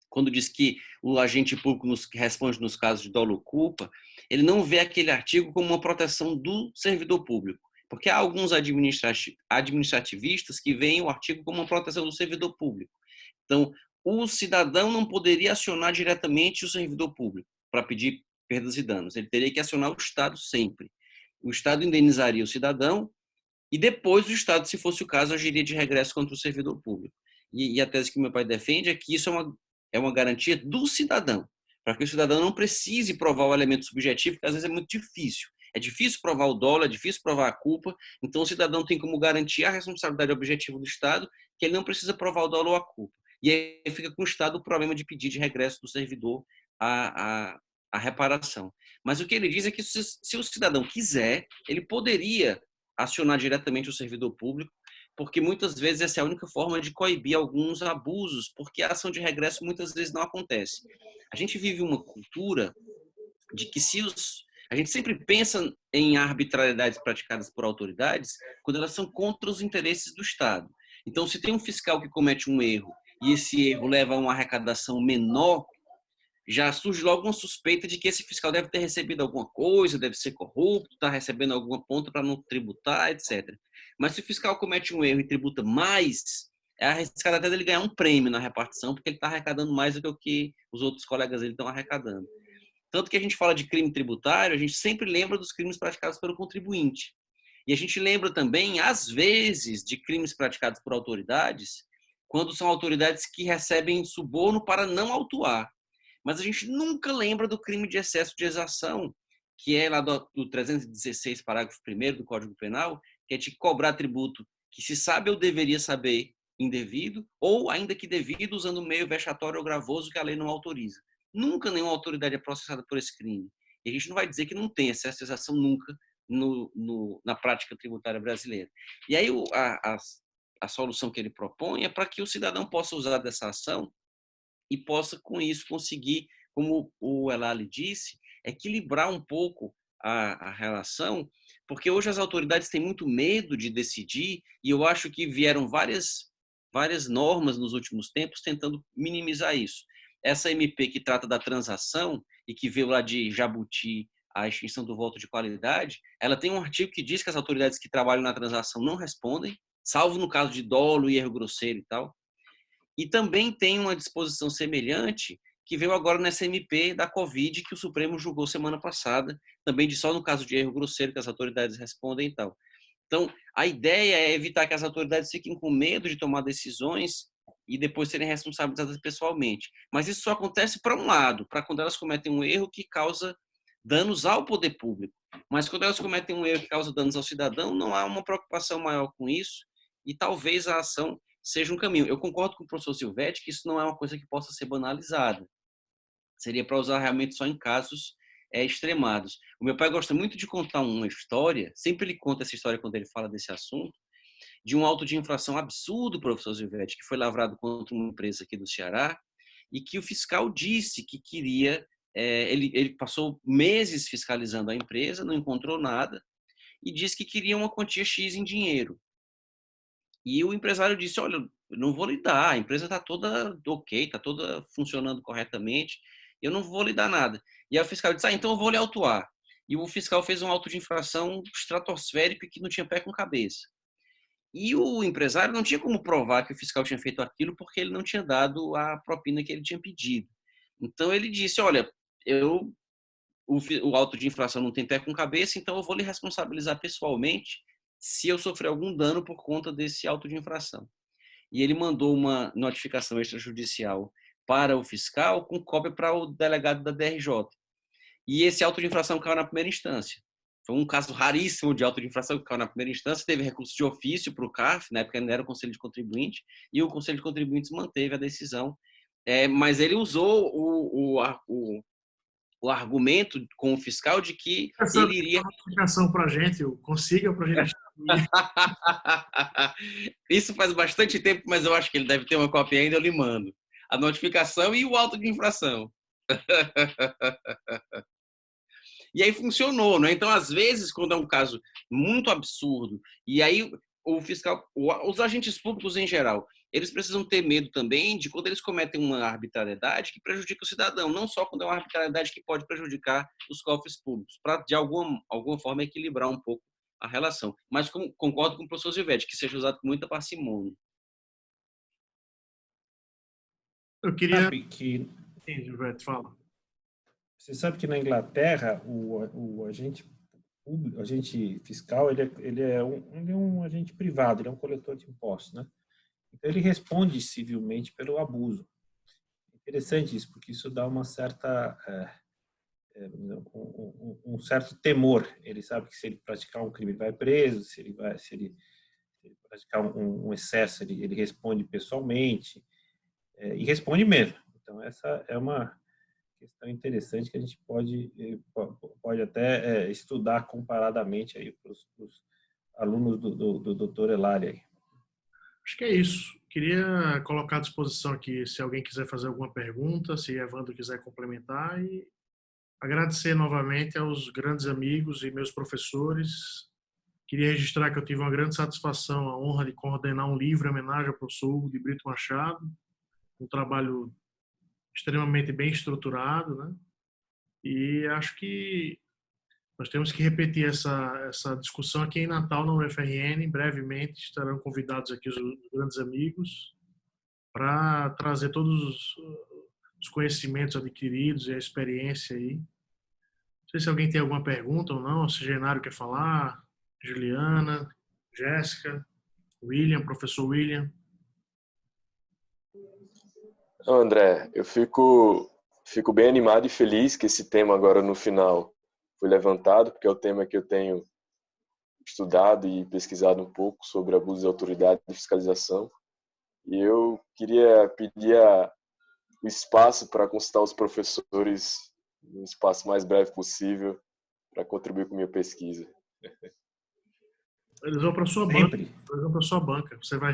quando diz que o agente público responde nos casos de dolo ou culpa, ele não vê aquele artigo como uma proteção do servidor público, porque há alguns administrativistas que veem o artigo como uma proteção do servidor público. Então, o cidadão não poderia acionar diretamente o servidor público para pedir perdas e danos. Ele teria que acionar o Estado sempre. O Estado indenizaria o cidadão e depois o Estado, se fosse o caso, agiria de regresso contra o servidor público. E a tese que meu pai defende é que isso é uma garantia do cidadão, para que o cidadão não precise provar o elemento subjetivo, que às vezes é muito difícil. É difícil provar o dolo, é difícil provar a culpa, então o cidadão tem como garantir a responsabilidade objetiva do Estado, que ele não precisa provar o dolo ou a culpa. E aí fica com o Estado o problema de pedir de regresso do servidor a reparação. Mas o que ele diz é que se o cidadão quiser, ele poderia acionar diretamente o servidor público, porque muitas vezes essa é a única forma de coibir alguns abusos, porque a ação de regresso muitas vezes não acontece. A gente vive uma cultura de que a gente sempre pensa em arbitrariedades praticadas por autoridades quando elas são contra os interesses do Estado. Então, se tem um fiscal que comete um erro e esse erro leva a uma arrecadação menor, já surge logo uma suspeita de que esse fiscal deve ter recebido alguma coisa, deve ser corrupto, está recebendo alguma ponta para não tributar, etc. Mas se o fiscal comete um erro e tributa mais, é arriscado até dele ganhar um prêmio na repartição, porque ele está arrecadando mais do que o que os outros colegas dele estão arrecadando. Tanto que a gente fala de crime tributário, a gente sempre lembra dos crimes praticados pelo contribuinte. E a gente lembra também, às vezes, de crimes praticados por autoridades, quando são autoridades que recebem suborno para não autuar. Mas a gente nunca lembra do crime de excesso de exação, que é lá do 316, parágrafo 1º do Código Penal, que é de cobrar tributo que se sabe ou deveria saber indevido, ou ainda que devido, usando meio vexatório ou gravoso que a lei não autoriza. Nunca nenhuma autoridade é processada por esse crime. E a gente não vai dizer que não tem excesso de exação nunca na prática tributária brasileira. E aí a solução que ele propõe é para que o cidadão possa usar dessa ação e possa, com isso, conseguir, como o Elali disse, equilibrar um pouco a relação, porque hoje as autoridades têm muito medo de decidir, e eu acho que vieram várias normas nos últimos tempos tentando minimizar isso. Essa MP que trata da transação e que veio lá de Jabuti a extinção do voto de qualidade, ela tem um artigo que diz que as autoridades que trabalham na transação não respondem, salvo no caso de dolo e erro grosseiro e tal. E também tem uma disposição semelhante que veio agora nessa MP da Covid, que o Supremo julgou semana passada, também de só no caso de erro grosseiro que as autoridades respondem e tal. Então, a ideia é evitar que as autoridades fiquem com medo de tomar decisões e depois serem responsabilizadas pessoalmente. Mas isso só acontece para um lado, para quando elas cometem um erro que causa danos ao poder público. Mas quando elas cometem um erro que causa danos ao cidadão, não há uma preocupação maior com isso e talvez a ação seja um caminho. Eu concordo com o professor Silvetti que isso não é uma coisa que possa ser banalizada. Seria para usar realmente só em casos extremados. O meu pai gosta muito de contar uma história, sempre ele conta essa história quando ele fala desse assunto, de um auto de infração absurdo, professor Silvetti, que foi lavrado contra uma empresa aqui do Ceará, e que o fiscal disse que queria, ele passou meses fiscalizando a empresa, não encontrou nada, e disse que queria uma quantia X em dinheiro. E o empresário disse, olha, eu não vou lhe dar, a empresa está toda ok, está toda funcionando corretamente, eu não vou lhe dar nada. E aí o fiscal disse, então eu vou lhe autuar. E o fiscal fez um auto de infração estratosférico que não tinha pé com cabeça. E o empresário não tinha como provar que o fiscal tinha feito aquilo porque ele não tinha dado a propina que ele tinha pedido. Então ele disse, olha, o auto de infração não tem pé com cabeça, então eu vou lhe responsabilizar pessoalmente se eu sofrer algum dano por conta desse auto de infração. E ele mandou uma notificação extrajudicial para o fiscal com cópia para o delegado da DRJ. E esse auto de infração caiu na primeira instância. Foi um caso raríssimo de auto de infração que caiu na primeira instância, teve recurso de ofício para o CARF, na época ainda era o Conselho de Contribuinte, e o Conselho de Contribuintes manteve a decisão. Mas ele usou o argumento com o fiscal de que ele iria... Notificação para a gente, consiga para a gente... Isso faz bastante tempo, mas eu acho que ele deve ter uma cópia ainda, eu lhe mando. A notificação e o auto de infração. E aí funcionou, né? Então, às vezes, quando é um caso muito absurdo, e aí o fiscal, os agentes públicos em geral, eles precisam ter medo também de quando eles cometem uma arbitrariedade que prejudica o cidadão, não só quando é uma arbitrariedade que pode prejudicar os cofres públicos, para de alguma forma equilibrar um pouco a relação. Mas concordo com o professor Silvetti, que seja usado com muita parcimônia. Eu queria... Sabe que... Sim, Silvetti, fala. Você sabe que na Inglaterra o agente público, agente fiscal, ele é um agente privado, ele é um coletor de impostos, né? Então ele responde civilmente pelo abuso. Interessante isso, porque isso dá uma certa um certo temor. Ele sabe que se ele praticar um crime ele vai preso, se ele praticar um excesso ele responde pessoalmente e responde mesmo. Então essa é uma questão interessante que a gente pode até estudar comparadamente aí para os alunos do Dr. Elali aí. Acho que é isso. Queria colocar à disposição aqui se alguém quiser fazer alguma pergunta, se Evandro quiser complementar, e agradecer novamente aos grandes amigos e meus professores Queria registrar que eu tive uma grande satisfação, a honra de coordenar um livro em homenagem ao professor Hugo de Brito Machado, um trabalho extremamente bem estruturado, né? E acho que nós temos que repetir essa discussão aqui em Natal, na UFRN. Brevemente estarão convidados aqui os grandes amigos para trazer todos os conhecimentos adquiridos e a experiência aí. Não sei se alguém tem alguma pergunta ou não, se o Genário quer falar, Juliana, Jéssica, William, professor William. André, eu fico bem animado e feliz que esse tema agora no final foi levantado, porque é o tema que eu tenho estudado e pesquisado um pouco sobre abuso de autoridade e fiscalização. E eu queria pedir o espaço para consultar os professores no espaço mais breve possível para contribuir com a minha pesquisa. Eles vão para sua banca. Eles vão para sua banca. Você vai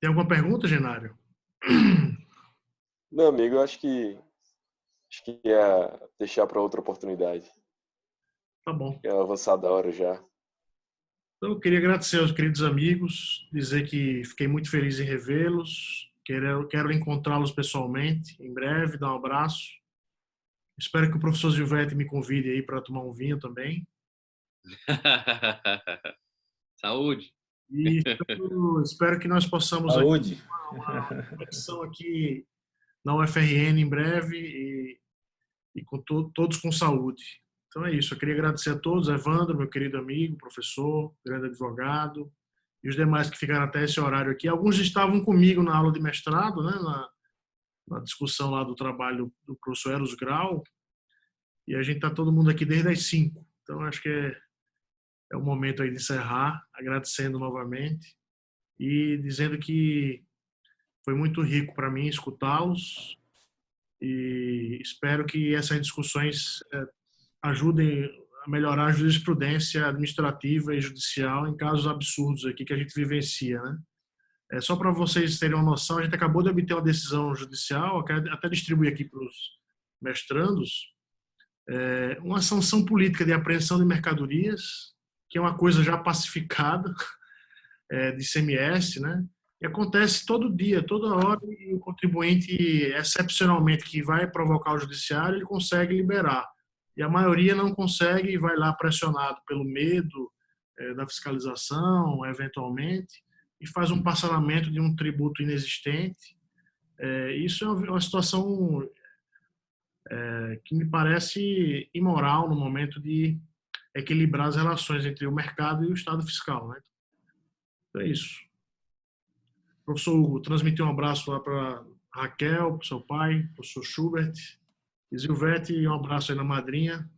Tem alguma pergunta, Genário? Não, amigo, eu acho que ia deixar para outra oportunidade. Tá bom. É avançada a hora já. Então, eu queria agradecer aos queridos amigos, dizer que fiquei muito feliz em revê-los, quero encontrá-los pessoalmente em breve, dar um abraço. Espero que o professor Gilvete me convide aí para tomar um vinho também. Saúde! E espero que nós possamos Saúde. Uma conexão aqui na UFRN em breve e com todos com saúde. Então é isso, eu queria agradecer a todos, Evandro, meu querido amigo, professor, grande advogado, e os demais que ficaram até esse horário aqui. Alguns estavam comigo na aula de mestrado, né, na discussão lá do trabalho do professor Eros Grau, e a gente está todo mundo aqui desde as 5. Então acho que é o momento aí de encerrar, agradecendo novamente e dizendo que foi muito rico para mim escutá-los e espero que essas discussões ajudem a melhorar a jurisprudência administrativa e judicial em casos absurdos aqui que a gente vivencia, né? Só para vocês terem uma noção, a gente acabou de obter uma decisão judicial, até distribuir aqui para os mestrandos, uma sanção política de apreensão de mercadorias, que é uma coisa já pacificada, de ICMS, né? E acontece todo dia, toda hora, e o contribuinte, excepcionalmente, que vai provocar o judiciário, ele consegue liberar. E a maioria não consegue e vai lá pressionado pelo medo da fiscalização, eventualmente, e faz um parcelamento de um tributo inexistente. Isso é uma situação que me parece imoral no momento de equilibrar as relações entre o mercado e o Estado fiscal, né? Então é isso. Professor Hugo, transmitir um abraço lá para Raquel, para seu pai, professor Schubert, e Zilvete, e um abraço aí na madrinha.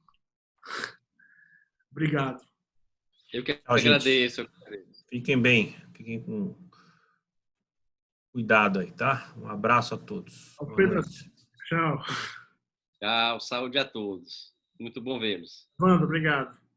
Obrigado. Eu que agradeço. Fiquem bem, fiquem com cuidado aí, tá? Um abraço a todos. Tchau. Tchau, saúde a todos. Muito bom vê-los. Wanda, obrigado.